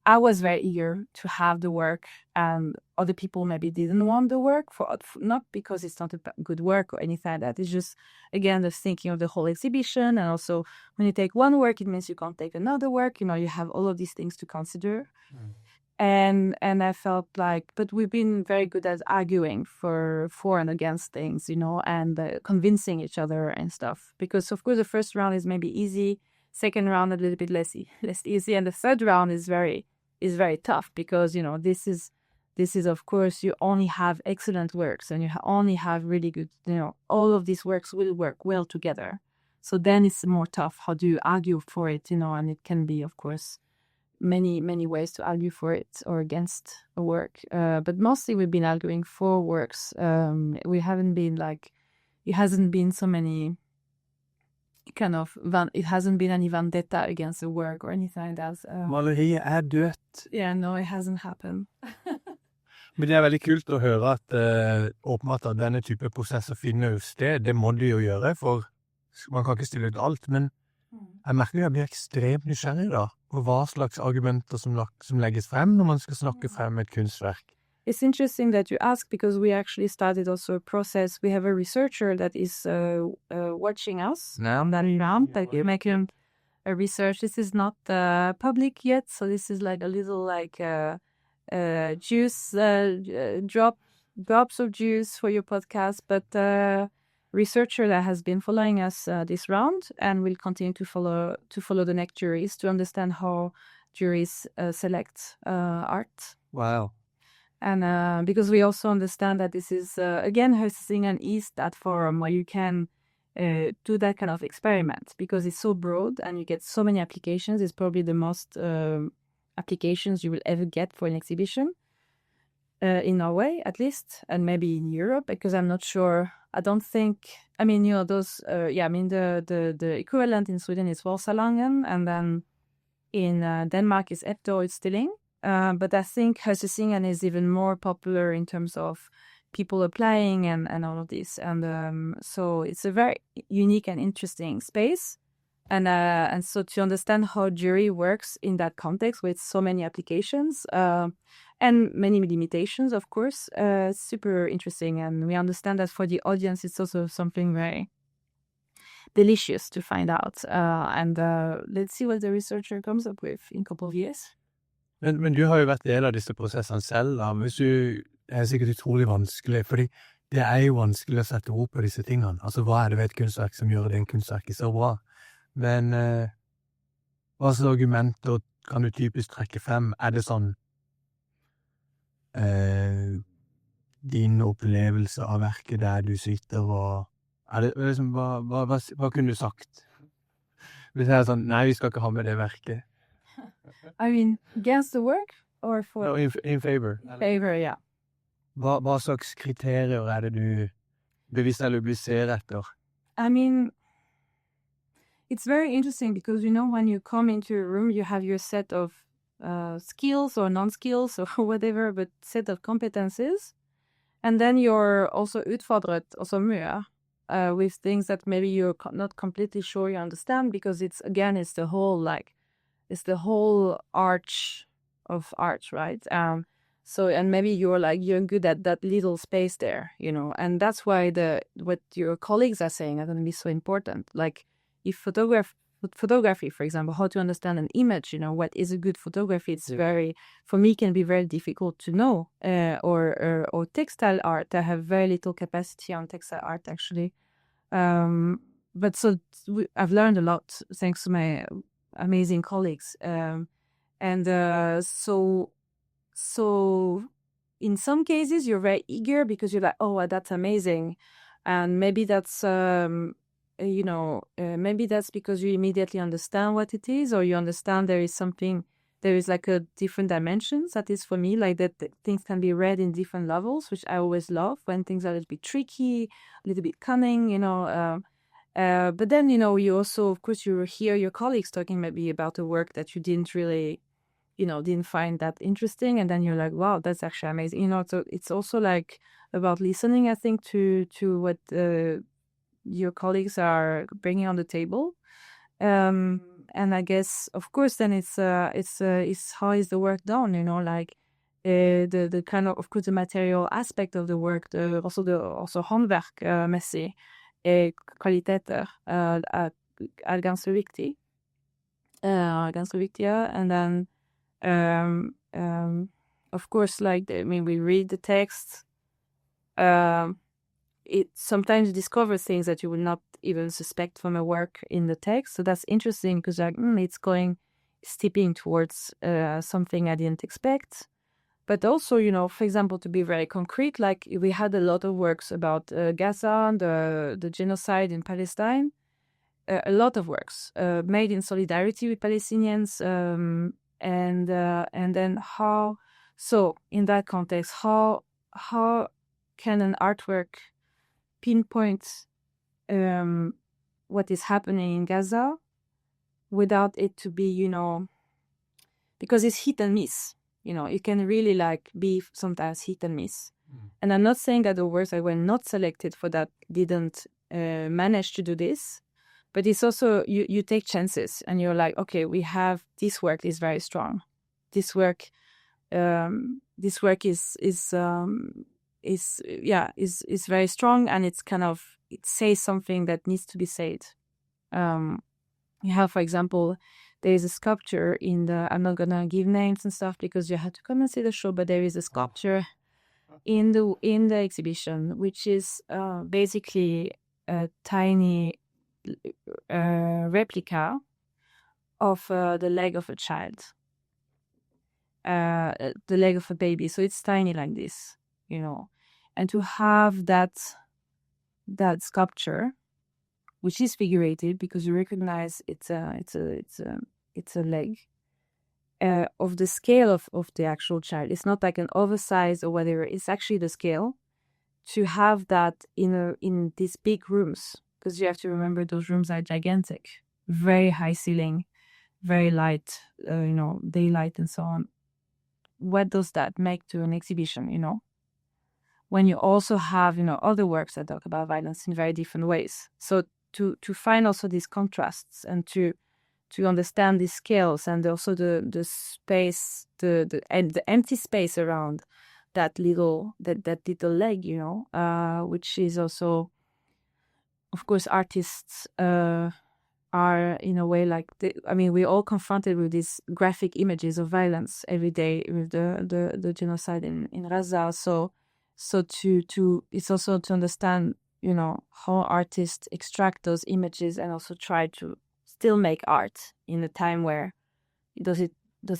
I was very eager to have the work, and other people maybe didn't want the work not because it's not a good work or anything like that. It's just, again, the thinking of the whole exhibition. And also when you take one work, it means you can't take another work. You have all of these things to consider. And I felt like, but we've been very good at arguing for and against things, and convincing each other and stuff. Because of course the first round is maybe easy, second round a little bit less easy, and the third round is very tough because this is of course you only have excellent works and you only have really good, all of these works will work well together. So then it's more tough. How do you argue for it? And it can be, of course, many ways to argue for it or against a work. But mostly we've been arguing for works. We haven't been it hasn't been so many it hasn't been any vendetta against a work or anything like that. Maleriet dødt. Yeah, no, it hasn't happened. Men det veldig kult å høre at åpenbart at denne type prosesser finner jo sted. Det må de jo gjøre, for man kan ikke stille ut alt. Men jeg merker jeg blir ekstremt nysgjerrig da, på hva slags argumenter som legges frem når man skal snakke frem et kunstverk. It's interesting that you ask, because we actually started also a process. We have a researcher that is watching us now that round, that you're making a research. This is not public yet, so this is like a little juice, drops of juice for your podcast. But researcher that has been following us this round and will continue to follow the next juries to understand how juries select art. Wow. And because we also understand that this is, again, Høstutstillingen is that forum where you can do that kind of experiment, because it's so broad and you get so many applications. It's probably the most applications you will ever get for an exhibition, in Norway at least, and maybe in Europe, because I'm not sure. I don't think, those, the equivalent in Sweden is Valsalangen, and then in Denmark is Høstutstillingen. But I think Høstutstillingen is even more popular in terms of people applying and all of this. And so it's a very unique and interesting space. And so to understand how jury works in that context with so many applications and many limitations, of course, super interesting. And we understand that for the audience, it's also something very delicious to find out. And let's see what the researcher comes up with in a couple of years. Men du har jo vært del av disse prosessene selv, da. Hvis du er sikkert utrolig vanskelig, fordi det jo vanskelig å sette ord på disse tingene. Altså, hva det ved et kunstverk som gjør det en kunstverk så bra? Men hva slags argumenter kan du typisk trekke frem? Det sånn din opplevelse av verket der du sitter, og det liksom, hva kunne du sagt? Hvis jeg sånn, nei, vi skal ikke ha med det verket. Against the work or for? No, in favor. In favor, yeah. Hva slags kriterier det du bevisst eller du ser etter? It's very interesting because, when you come into a room, you have your set of skills or non-skills or whatever, but set of competences. And then you're also utfordret også mye with things that maybe you're not completely sure you understand, because it's the whole arch of art, right? So, and maybe you're good at that little space there, and that's why what your colleagues are saying are going to be so important. Like, if photography, for example, how to understand an image, what is a good photography, it's for me, can be very difficult to know, or textile art. I have very little capacity on textile art, actually. But so I've learned a lot thanks to my amazing colleagues. So in some cases you're very eager because you're like, oh, that's amazing. And maybe that's, maybe that's because you immediately understand what it is, or you understand there is like a different dimensions. That is for me, like that things can be read in different levels, which I always love when things are a little bit tricky, a little bit cunning, but then, you also, of course, you hear your colleagues talking maybe about a work that you didn't really, didn't find that interesting. And then you're like, wow, that's actually amazing. So it's also like about listening, I think, to what your colleagues are bringing on the table. And and I guess, of course, then it's how is the work done, you know, like the kind of course, the material aspect of the work, also håndverk-messig, kvaliteter ganske viktig. Ganske viktige, and then of course, like we read the text. It sometimes discovers things that you would not even suspect from a work in the text. So that's interesting because like it's tipping towards something I didn't expect. But also, you know, for example, to be very concrete, like we had a lot of works about Gaza, the genocide in Palestine. A lot of works made in solidarity with Palestinians, and then how. So in that context, how can an artwork pinpoint what is happening in Gaza without it to be, you know, because it's hit and miss. You know, it can really like be sometimes hit and miss. And I'm not saying that the works that were not selected for that didn't manage to do this. But it's also, you take chances and you're like, okay, we have, this work is very strong. This work is very strong, and it's kind of, it says something that needs to be said. You have, for example, there is a sculpture in the, I'm not gonna give names and stuff because you have to come and see the show, but there is a sculpture in the exhibition, which is basically a tiny replica of the leg of a child, the leg of a baby. So it's tiny like this, you know. And to have that sculpture, which is figurative because you recognize it's a leg of the scale of the actual child. It's not like an oversized or whatever. It's actually the scale. To have that in these big rooms. Because you have to remember those rooms are gigantic, very high ceiling, very light, you know, daylight and so on. What does that make to an exhibition, you know? When you also have, you know, other works that talk about violence in very different ways. So to find also these contrasts and to understand these scales and also the space, the empty space around that little leg, you know, which is also, of course, artists are in a way like we're all confronted with these graphic images of violence every day with the genocide in Gaza. So to it's also to understand, you know, how artists extract those images and also try to still make art in a time where does it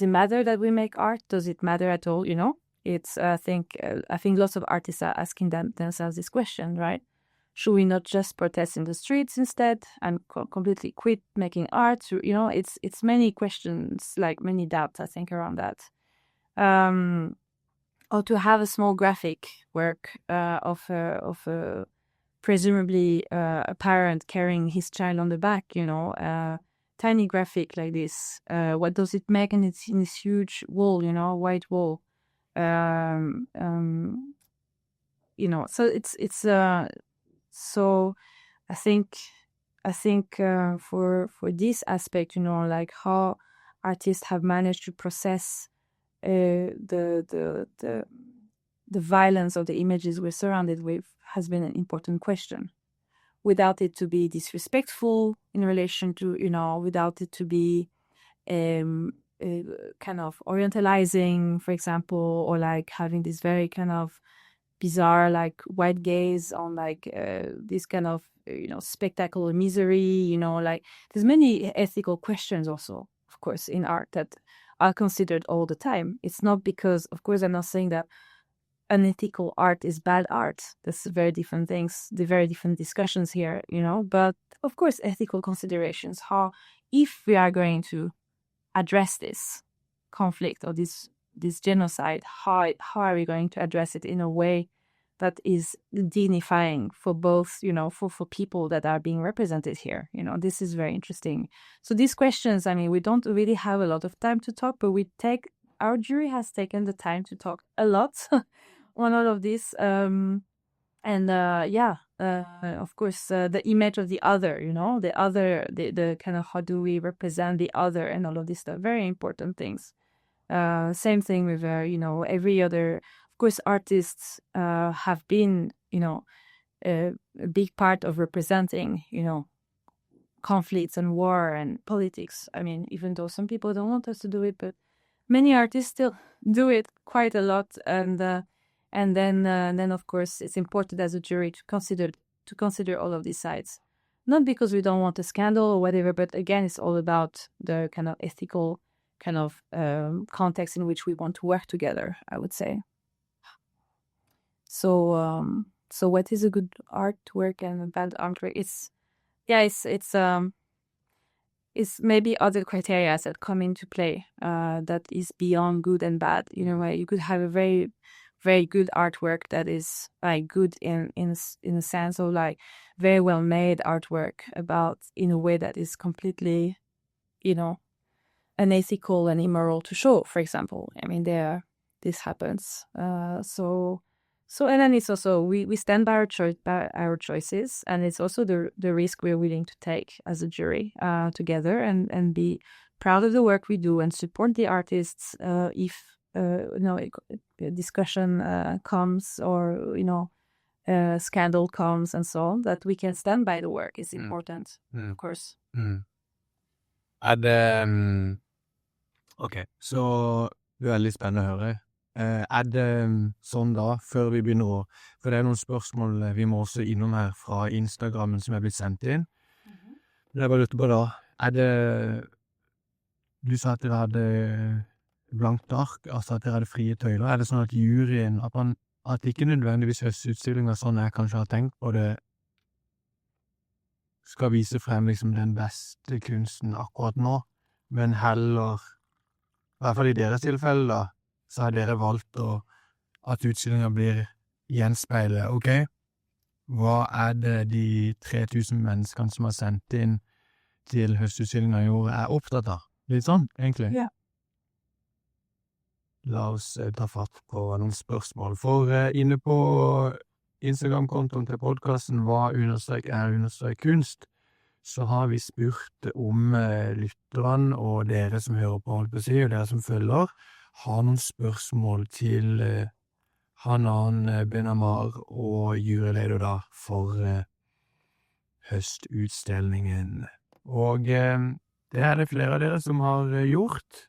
matter that we make art? Does it matter at all? You know, it's I think lots of artists are asking themselves this question, right? Should we not just protest in the streets instead and completely quit making art? You know, it's many questions, like many doubts, I think, around that. Or to have a small graphic work of a presumably a parent carrying his child on the back, you know, tiny graphic like this. What does it make? And it's in this huge wall, you know, white wall. You know, so it's so I think for this aspect, you know, like how artists have managed to process the violence of the images we're surrounded with has been an important question. Without it to be disrespectful in relation to, you know, without it to be kind of orientalizing, for example, or like having this very kind of bizarre like white gaze on like this kind of, you know, spectacle of misery, you know, like there's many ethical questions also, of course, in art that are considered all the time. It's not because, of course, I'm not saying that unethical art is bad art. That's very different things, the very different discussions here, you know, but of course ethical considerations, how if we are going to address this conflict or this genocide, how are we going to address it in a way that is dignifying for both, you know, for people that are being represented here. You know, this is very interesting. So these questions, I mean, we don't really have a lot of time to talk, but our jury has taken the time to talk a lot on all of this. And of course, the image of the other, the kind of how do we represent the other and all of these stuff, very important things. Same thing with, every other, of course, artists have been, a big part of representing, conflicts and war and politics. I mean, even though some people don't want us to do it, but many artists still do it quite a lot. And then of course it's important as a jury to consider all of these sides, not because we don't want a scandal or whatever, but again, it's all about the kind of ethical kind of context in which we want to work together, I would say. So what is a good artwork and a bad artwork? It's maybe other criteria that come into play that is beyond good and bad. You could have a very, very good artwork that is like good in a sense of like very well made artwork about in a way that is completely, unethical and immoral to show, for example. I mean, this happens. And then it's also we stand by our choices, and it's also the risk we're willing to take as a jury together, and be proud of the work we do and support the artists if a discussion comes, or scandal comes and so on, that we can stand by the work is important, of course. Er det Ok, så veldig spennende å høre. Er det sånn da, før vi begynner for det er noen spørsmål vi må også innom her fra Instagrammen som er blitt sendt inn. Det jeg bare lurte på da, er det, du sa at dere hadde blankt ark, altså at dere hadde frie tøyler, er det sånn at juryen, at ikke nødvendigvis høstutstillingen sånn jeg kanskje har tenkt på det, skal vise frem liksom den beste kunsten akkurat nå, men heller, i hvert fall i deres tilfelle da, så har dere valgt at utstillingen blir gjenspeilet. Ok, hva er det de 3000 menneskene som har sendt inn til høstutstillingen i år er opptatt av? Litt sånn, egentlig. Ja. La oss ta fatt på noen spørsmål. For inne på Instagram-kontoen til podcasten hva_er_kunst, så har vi spurt om lytterne og dere som hører på, holdt på å si, og dere som følger, har noen spørsmål til Hanan Benammar og juryleder da for høstutstillingen. Og det er det flere av dere som har gjort,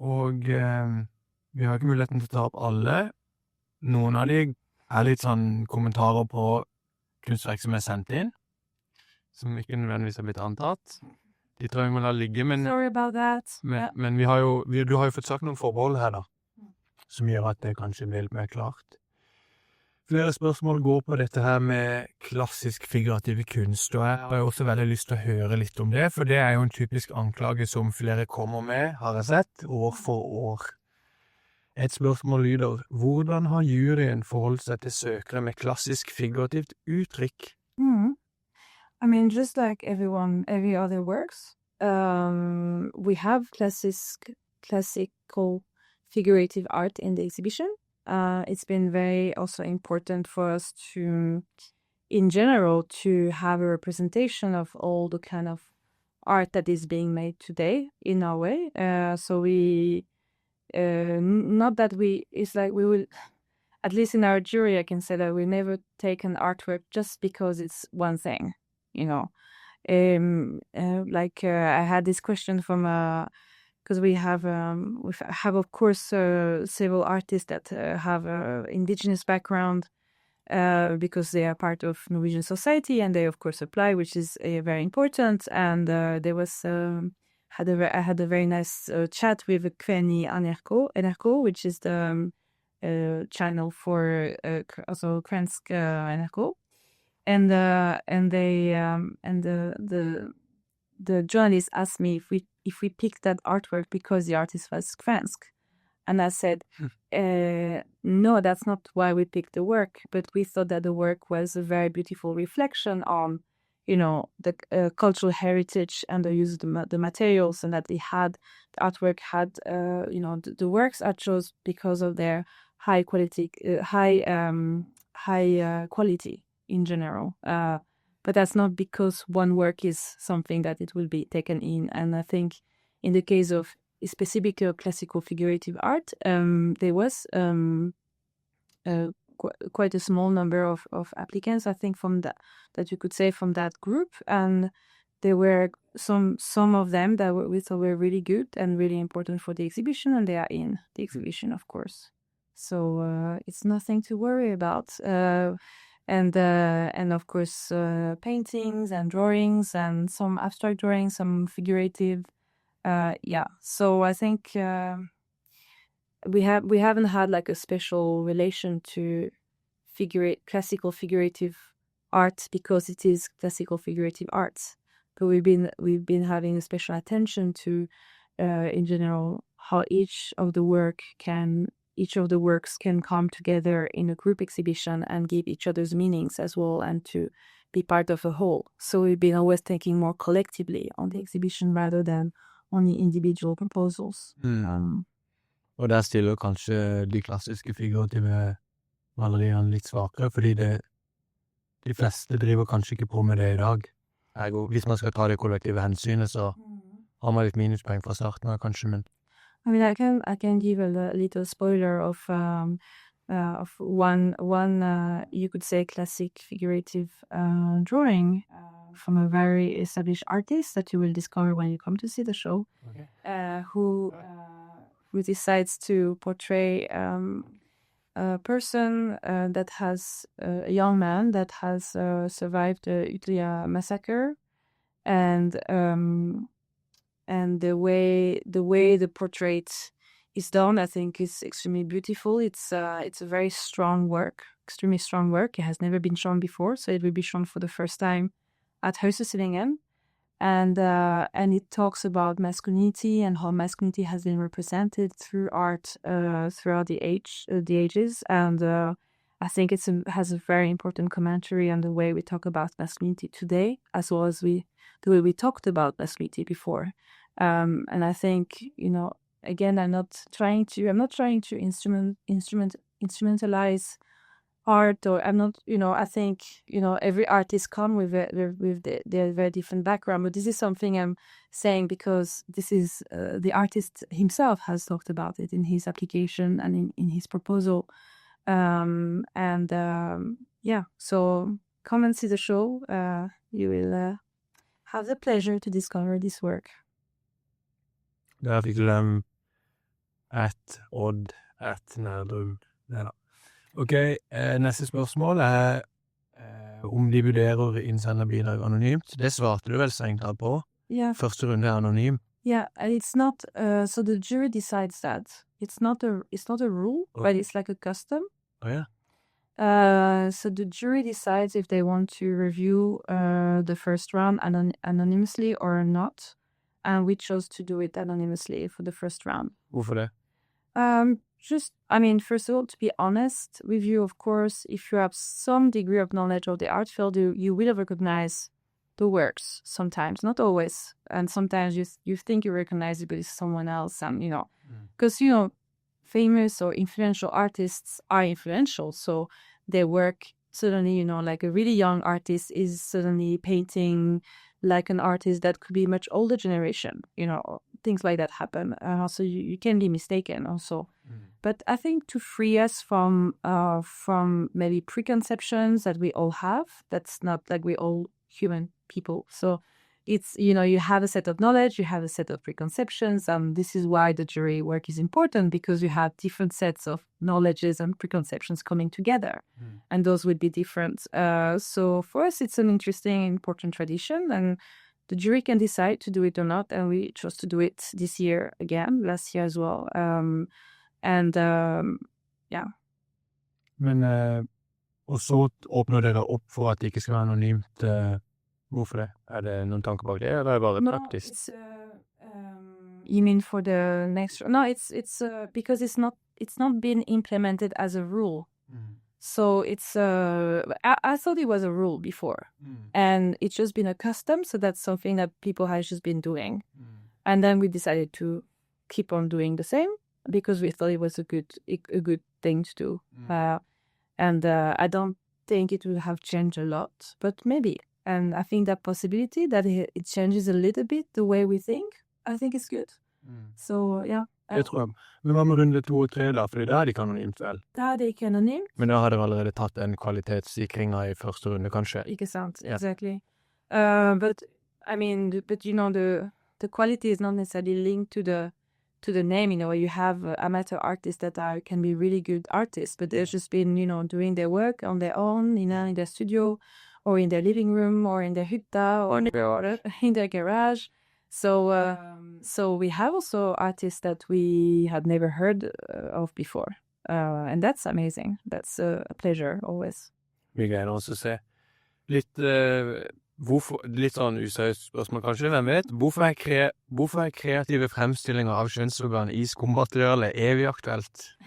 og vi har ikke muligheten til å ta opp alle. Noen av de er litt sånn kommentarer på kunstverk som er sendt inn, som ikke nødvendigvis har blitt antatt. De tror jeg må la ligge, men... Sorry about that. Men du har jo fått sagt noen forbehold her da, som gjør at det kanskje blir litt mer klart. Flere spørsmål går på dette her med klassisk figurativ kunst, og jeg har jo også veldig lyst til å høre litt om det, for det er jo en typisk anklage som flere kommer med, har jeg sett, år for år. Et spørsmål lyder, hvordan har juryen forholdt seg til søkere med klassisk figurativt uttrykk? I mean, just like every other works, we have classical figurative art in the exhibition. It's been very also important for us to, in general, to have a representation of all the kind of art that is being made today in our way. So we, not that it's like we will, at least in our jury, I can say that we never take an artwork just because it's one thing. I had this question from because we have of course several artists that have indigenous background because they are part of Norwegian society, and they of course apply, which is very important. And there was I had a very nice chat with Kveni NRK, which is the channel for also Kvensk NRK. And the journalist asked me if we picked that artwork because the artist was kvensk, and I said, no, that's not why we picked the work, but we thought that the work was a very beautiful reflection on, the cultural heritage and the use of the materials, and that the artwork had, the works are chosen because of their high quality, high quality in general. But that's not because one work is something that it will be taken in. And I think in the case of specifically of classical figurative art, there was quite a small number of applicants, I think, from that you could say from that group. And there were some of them that we thought were really good and really important for the exhibition, and they are in the exhibition, of course. So it's nothing to worry about. And of course, paintings and drawings and some abstract drawings, some figurative. So I think we haven't had like a special relation to classical figurative art because it is classical figurative art. But we've been having a special attention to, in general, how each of the works can come together in a group exhibition and give each other's meanings as well, and to be part of a whole. So we've been always thinking more collectively on the exhibition rather than on the individual proposals. Og der stiller kanskje de klassiske figurative maleriene litt svakere, fordi de fleste driver kanskje ikke på med det i dag. Hvis man skal ta det kollektive hensynet, så har man litt minuspoeng fra starten av, kanskje, men... I mean, I can give a little spoiler of one you could say classic figurative drawing from a very established artist that you will discover when you come to see the show. Okay. Who decides to portray a person that has a young man that has survived the Utøya massacre, and the way the portrait is done, I think, is extremely beautiful. It's a very strong work, extremely strong work. It has never been shown before, so it will be shown for the first time at Høstutstillingen. And it talks about masculinity and how masculinity has been represented through art throughout the ages. And I think it has a very important commentary on the way we talk about masculinity today, as well as the way we talked about masculinity before. And I think, again, I'm not trying to instrumentalize art, or I'm not, I think, every artist come with their very different background, but this is something I'm saying because this is, the artist himself has talked about it in his application and in his proposal. So come and see the show. You will have the pleasure to discover this work. Der fikk du et odd, et nærdrum. Det da. Ok, neste spørsmål er om de vurderer innsender bidrag anonymt. Det svarte du vel strengt tatt på. Yeah. Første runde er anonym. Yeah, and it's not, so the jury decides that. It's not a rule, but it's like a custom. Oh, yeah. So the jury decides if they want to review the first round anonymously or not. And we chose to do it anonymously for the first round. Hvorfor det? First of all, to be honest with you, of course, if you have some degree of knowledge of the art field, you will recognize the works sometimes, not always. And sometimes you think you recognize it, but it's someone else. And, because, famous or influential artists are influential. So their work suddenly, like a really young artist is suddenly painting like an artist that could be much older generation, things like that happen. So you can be mistaken also. But I think to free us from maybe preconceptions that we all have, that's not like we're all human people. So it's, you have a set of knowledge, you have a set of preconceptions, and this is why the jury work is important, because you have different sets of knowledges and preconceptions coming together, and those would be different. So for us, it's an interesting, important tradition, and the jury can decide to do it or not, and we chose to do it this year again, last year as well. Men, og så åpner dere opp for at det ikke skal være anonymt. Hvorfor det? Er det noen tanker bak det, eller er det bare praktisk? You mean for the next? No, it's because it's not been implemented as a rule. So it's I thought it was a rule before, and it's just been a custom. So that's something that people have just been doing, and then we decided to keep on doing the same because we thought it was a good thing to do. And I don't think it will have changed a lot, but maybe. And I think that possibility that it changes a little bit the way we think, I think it's good. So, yeah. Det tror jeg. Men hva med runde 2 og 3 da? Fordi da de kanonimt vel? Da det kanonimt. Men da har dere allerede tatt en kvalitetssikring i første runde, kanskje? Ikke sant, Yeah. exactly. But I mean, but you know, the quality is not necessarily linked to the name. You know, you have amateur artists that can be really good artists, but they've just been, you know, doing their work on their own, you know, in their studio, or in their living room, or in their hytta, or in their garage. So we have also artists that we had never heard of before, and that's amazing. That's a pleasure always. Mye greier også å se. Litt sånn useriøst spørsmål kanskje, hvem vet? Hvorfor er kreative fremstillinger av kjønnsorgan i skummateriale evig aktuelt?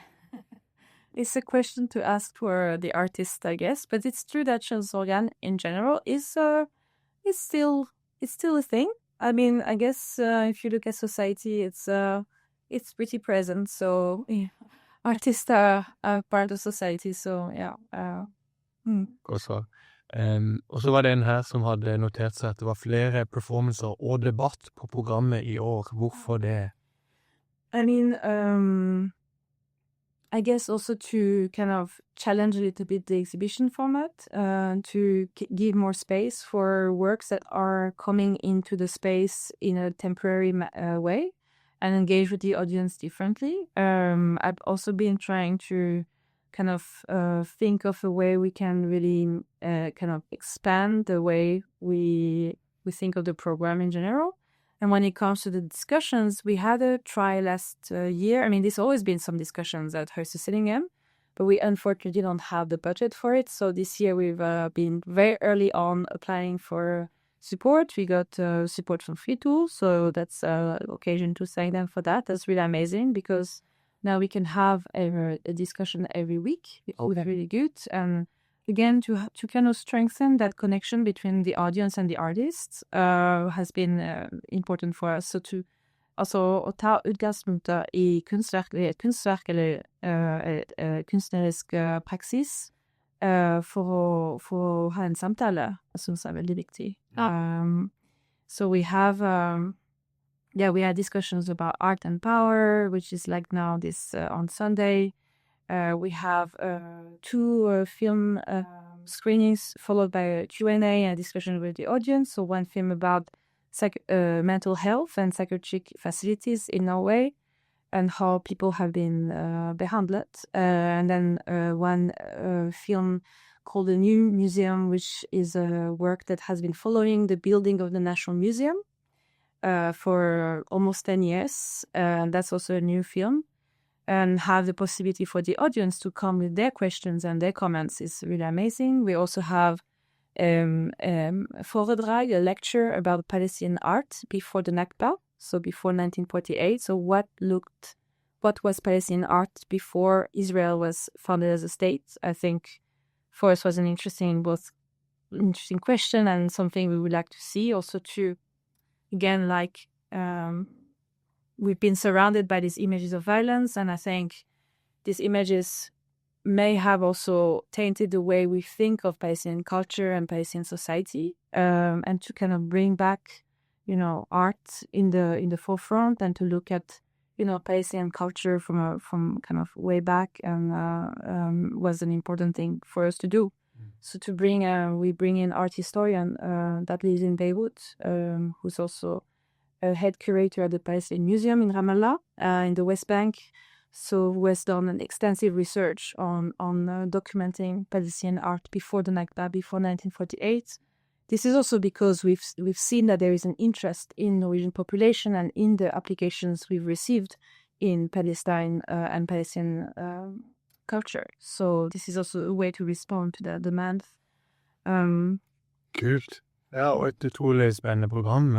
It's a question to ask for the artist, I guess, but it's true that kjønnsorgan in general is still a thing. I mean, I guess if you look at society, it's pretty present. So yeah, artists are part of society. So yeah. Godt svar. Og så var det en her som hadde notert seg at det var flere performancer og debatt på programmet i år. Hvorfor det? I mean, I guess also to kind of challenge a little bit the exhibition format, to give more space for works that are coming into the space in a temporary way and engage with the audience differently. I've also been trying to kind of think of a way we can really kind of expand the way we think of the program in general. And when it comes to the discussions, we had a try last year. I mean, there's always been some discussions at Høstutstillingen, but we unfortunately don't have the budget for it. So this year we've been very early on applying for support. We got support from Free2, so that's an occasion to thank them for that. That's really amazing because now we can have a discussion every week. It's really good. And again, to kind of strengthen that connection between the audience and the artists has been important for us. So to å ta utgangspunkt i kunstverk eller kunstnerisk praksis for å ha en samtale, jeg synes er veldig viktig. So we have we had discussions about art and power, which is like now this on Sunday. We have 2 film screenings followed by a Q&A and a discussion with the audience. So one film about mental health and psychiatric facilities in Norway and how people have been behandlet. And then one film called The New Museum, which is a work that has been following the building of the National Museum for almost 10 years. And that's also a new film. And have the possibility for the audience to come with their questions and their comments is really amazing. We also have Forhold, a lecture about Palestinian art before the Nakba, so before 1948. So what was Palestinian art before Israel was founded as a state? I think for us was an interesting question and something we would like to see. Also to, again, like, we've been surrounded by these images of violence, and I think these images may have also tainted the way we think of Palestinian culture and Palestinian society, and to kind of bring back, you know, art in the forefront and to look at, you know, Palestinian culture from kind of way back, and was an important thing for us to do. So to we bring in art historian that lives in Beirut, who's also a head curator at the Palestinian Museum in Ramallah, in the West Bank. So who has done an extensive research on documenting Palestinian art before the Nakba, before 1948. This is also because we've seen that there is an interest in Norwegian population and in the applications we've received in Palestine and Palestinian culture. So this is also a way to respond to the demand. Kult. Ja, og et utrolig spennende program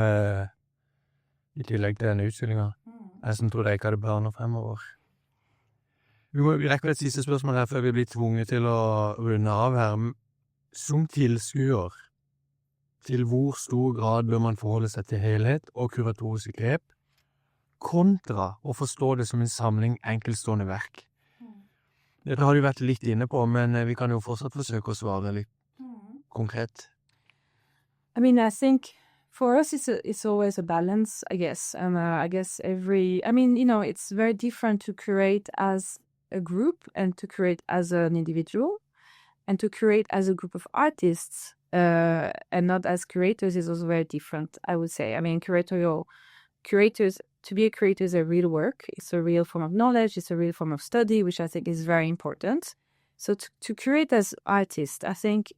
i tillegg til denne utstillingen. Jeg som tror jeg ikke hadde planer fremover. Vi rekker et siste spørsmål her før vi blir tvunget til å runde av her. Som tilskuer, til hvor stor grad bør man forholde seg til helhet og kuratoriske grep, kontra å forstå det som en samling enkeltstående verk? Dette har du vært litt inne på, men vi kan jo fortsatt forsøke å svare litt konkret. I mean, I think for us, it's always a balance, I guess. And I guess it's very different to create as a group and to create as an individual, and to create as a group of artists and not as curators is also very different, I would say. I mean, curators, to be a curator is a real work. It's a real form of knowledge. It's a real form of study, which I think is very important. So to curate as artists, I think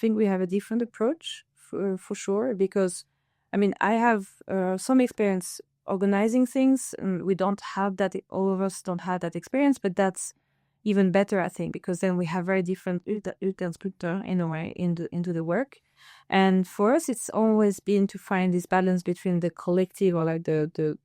we have a different approach for sure, because I mean, I have some experience organizing things, and we don't have that, all of us don't have that experience, but that's even better, I think, because then we have very different utgangspunkter in a way into the work. And for us, it's always been to find this balance between the collective or like the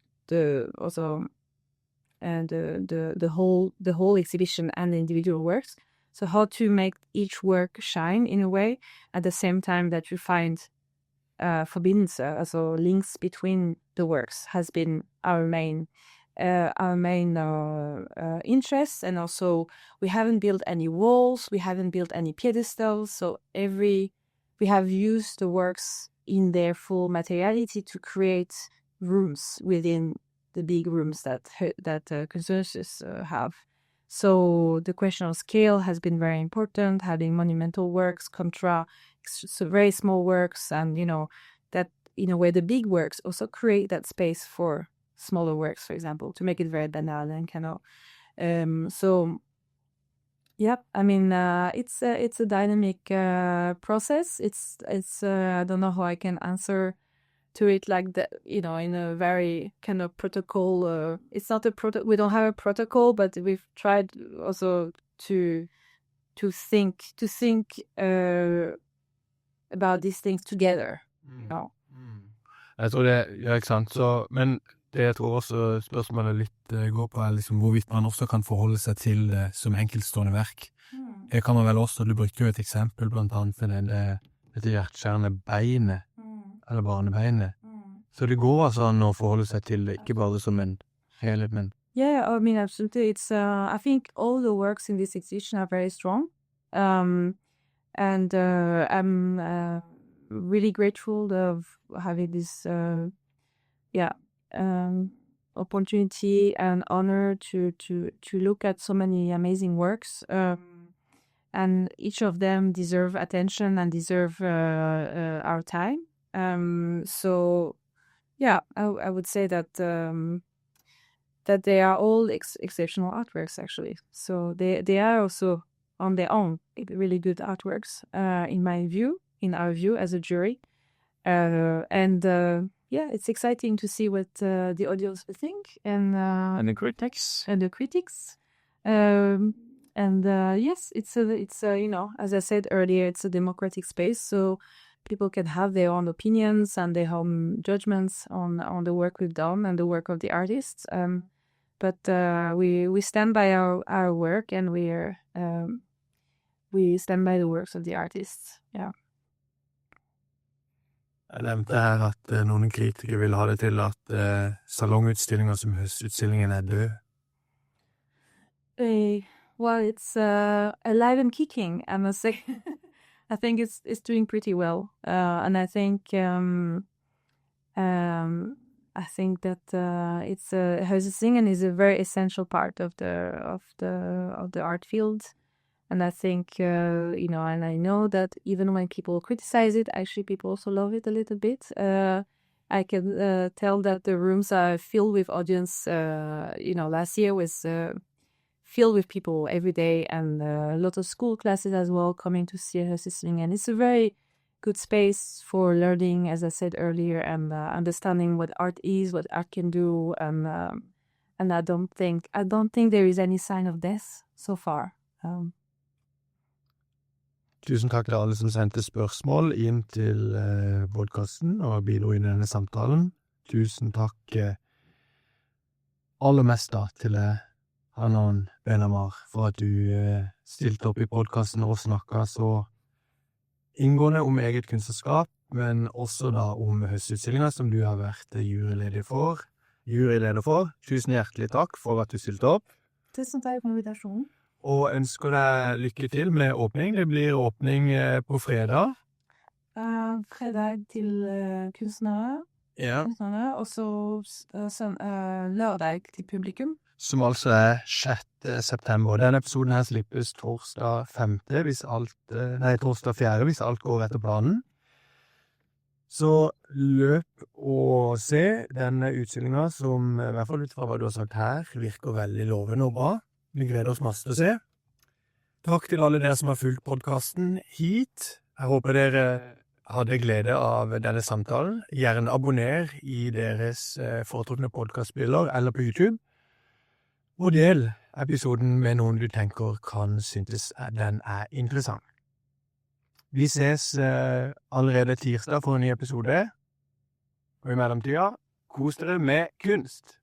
whole exhibition and the individual works. So how to make each work shine in a way at the same time that you find forbindelser, so links between the works, has been our main interest. And also we haven't built any walls, we haven't built any pedestals, so we have used the works in their full materiality to create rooms within the big rooms that Kunstneriske have. So the question of scale has been very important, having monumental works contra so very small works, and that in a way the big works also create that space for smaller works, for example, to make it very banal and so yeah, I mean it's a dynamic process. It's I don't know how I can answer to it like that, in a very kind of protocol. It's not we don't have a protocol, but we've tried also to think about these things together. Jeg tror det, ja, ikke sant, så, men det jeg tror også spørsmålet litt går på liksom hvorvidt man også kan forholde seg til det som enkeltstående verk. Det kan man vel også, du brukte jo et eksempel blant annet for dette hjertskjærende beinet, eller barnebeinet. Så det går altså an å forholde seg til det, ikke bare som en helhet, men... Yeah, I mean, absolutely. It's, I think all the works in this exhibition are very strong. And I'm really grateful of having this, opportunity and honor to look at so many amazing works. And each of them deserve attention and deserve our time. So, yeah, I would say that that they are all exceptional artworks, actually. So they are also on their own really good artworks, in our view as a jury. Yeah, it's exciting to see what the audience will think, and the critics. Yes, it's as I said earlier, it's a democratic space, so people can have their own opinions and their own judgments on the work we've done and the work of the artists. But we stand by our work, and we stand by the works of the artists. Yeah. Jeg nevnte her at noen kritikere vil ha det til at salongutstillinger som Høstutstillingen død. Well, it's alive and kicking, I must say. I think it's doing pretty well, and I think that it's Høstutstillingen is a very essential part of the art field. And I think, and I know that even when people criticize it, actually people also love it a little bit. I can tell that the rooms are filled with audience. Last year was filled with people every day, and a lot of school classes as well coming to see Høstutstillingen. And it's a very good space for learning, as I said earlier, and understanding what art is, what art can do. And I don't think there is any sign of death so far. Tusen takk til alle som sendte spørsmål inn til podcasten og bidro i denne samtalen. Tusen takk aller mest da til Hanan Benammar for at du stilte opp i podcasten og snakket så inngående om eget kunstnerskap, men også da om Høstutstillingen som du har vært juryleder for. Tusen hjertelig takk for at du stilte opp. Tusen takk for invitasjonen. og ønsker deg lykke til med åpning. Det blir åpning på fredag. Fredag til kunstnere, og så lørdag til publikum. Som altså 6. september. Denne episoden her slippes torsdag 5. Torsdag 4. hvis alt går etter planen. Så løp og se denne utstillingen som, i hvert fall ut fra hva du har sagt her, virker veldig lovende og bra. Vi gleder oss masse til å se. Takk til alle dere som har fulgt podcasten hit. Jeg håper dere hadde glede av denne samtalen. Gjerne abonner i deres foretrukne podcastspiller eller på YouTube. Og del episoden med noen du tenker kan synes den interessant. Vi ses allerede tirsdag for en ny episode. Og i mellomtida, kos dere med kunst!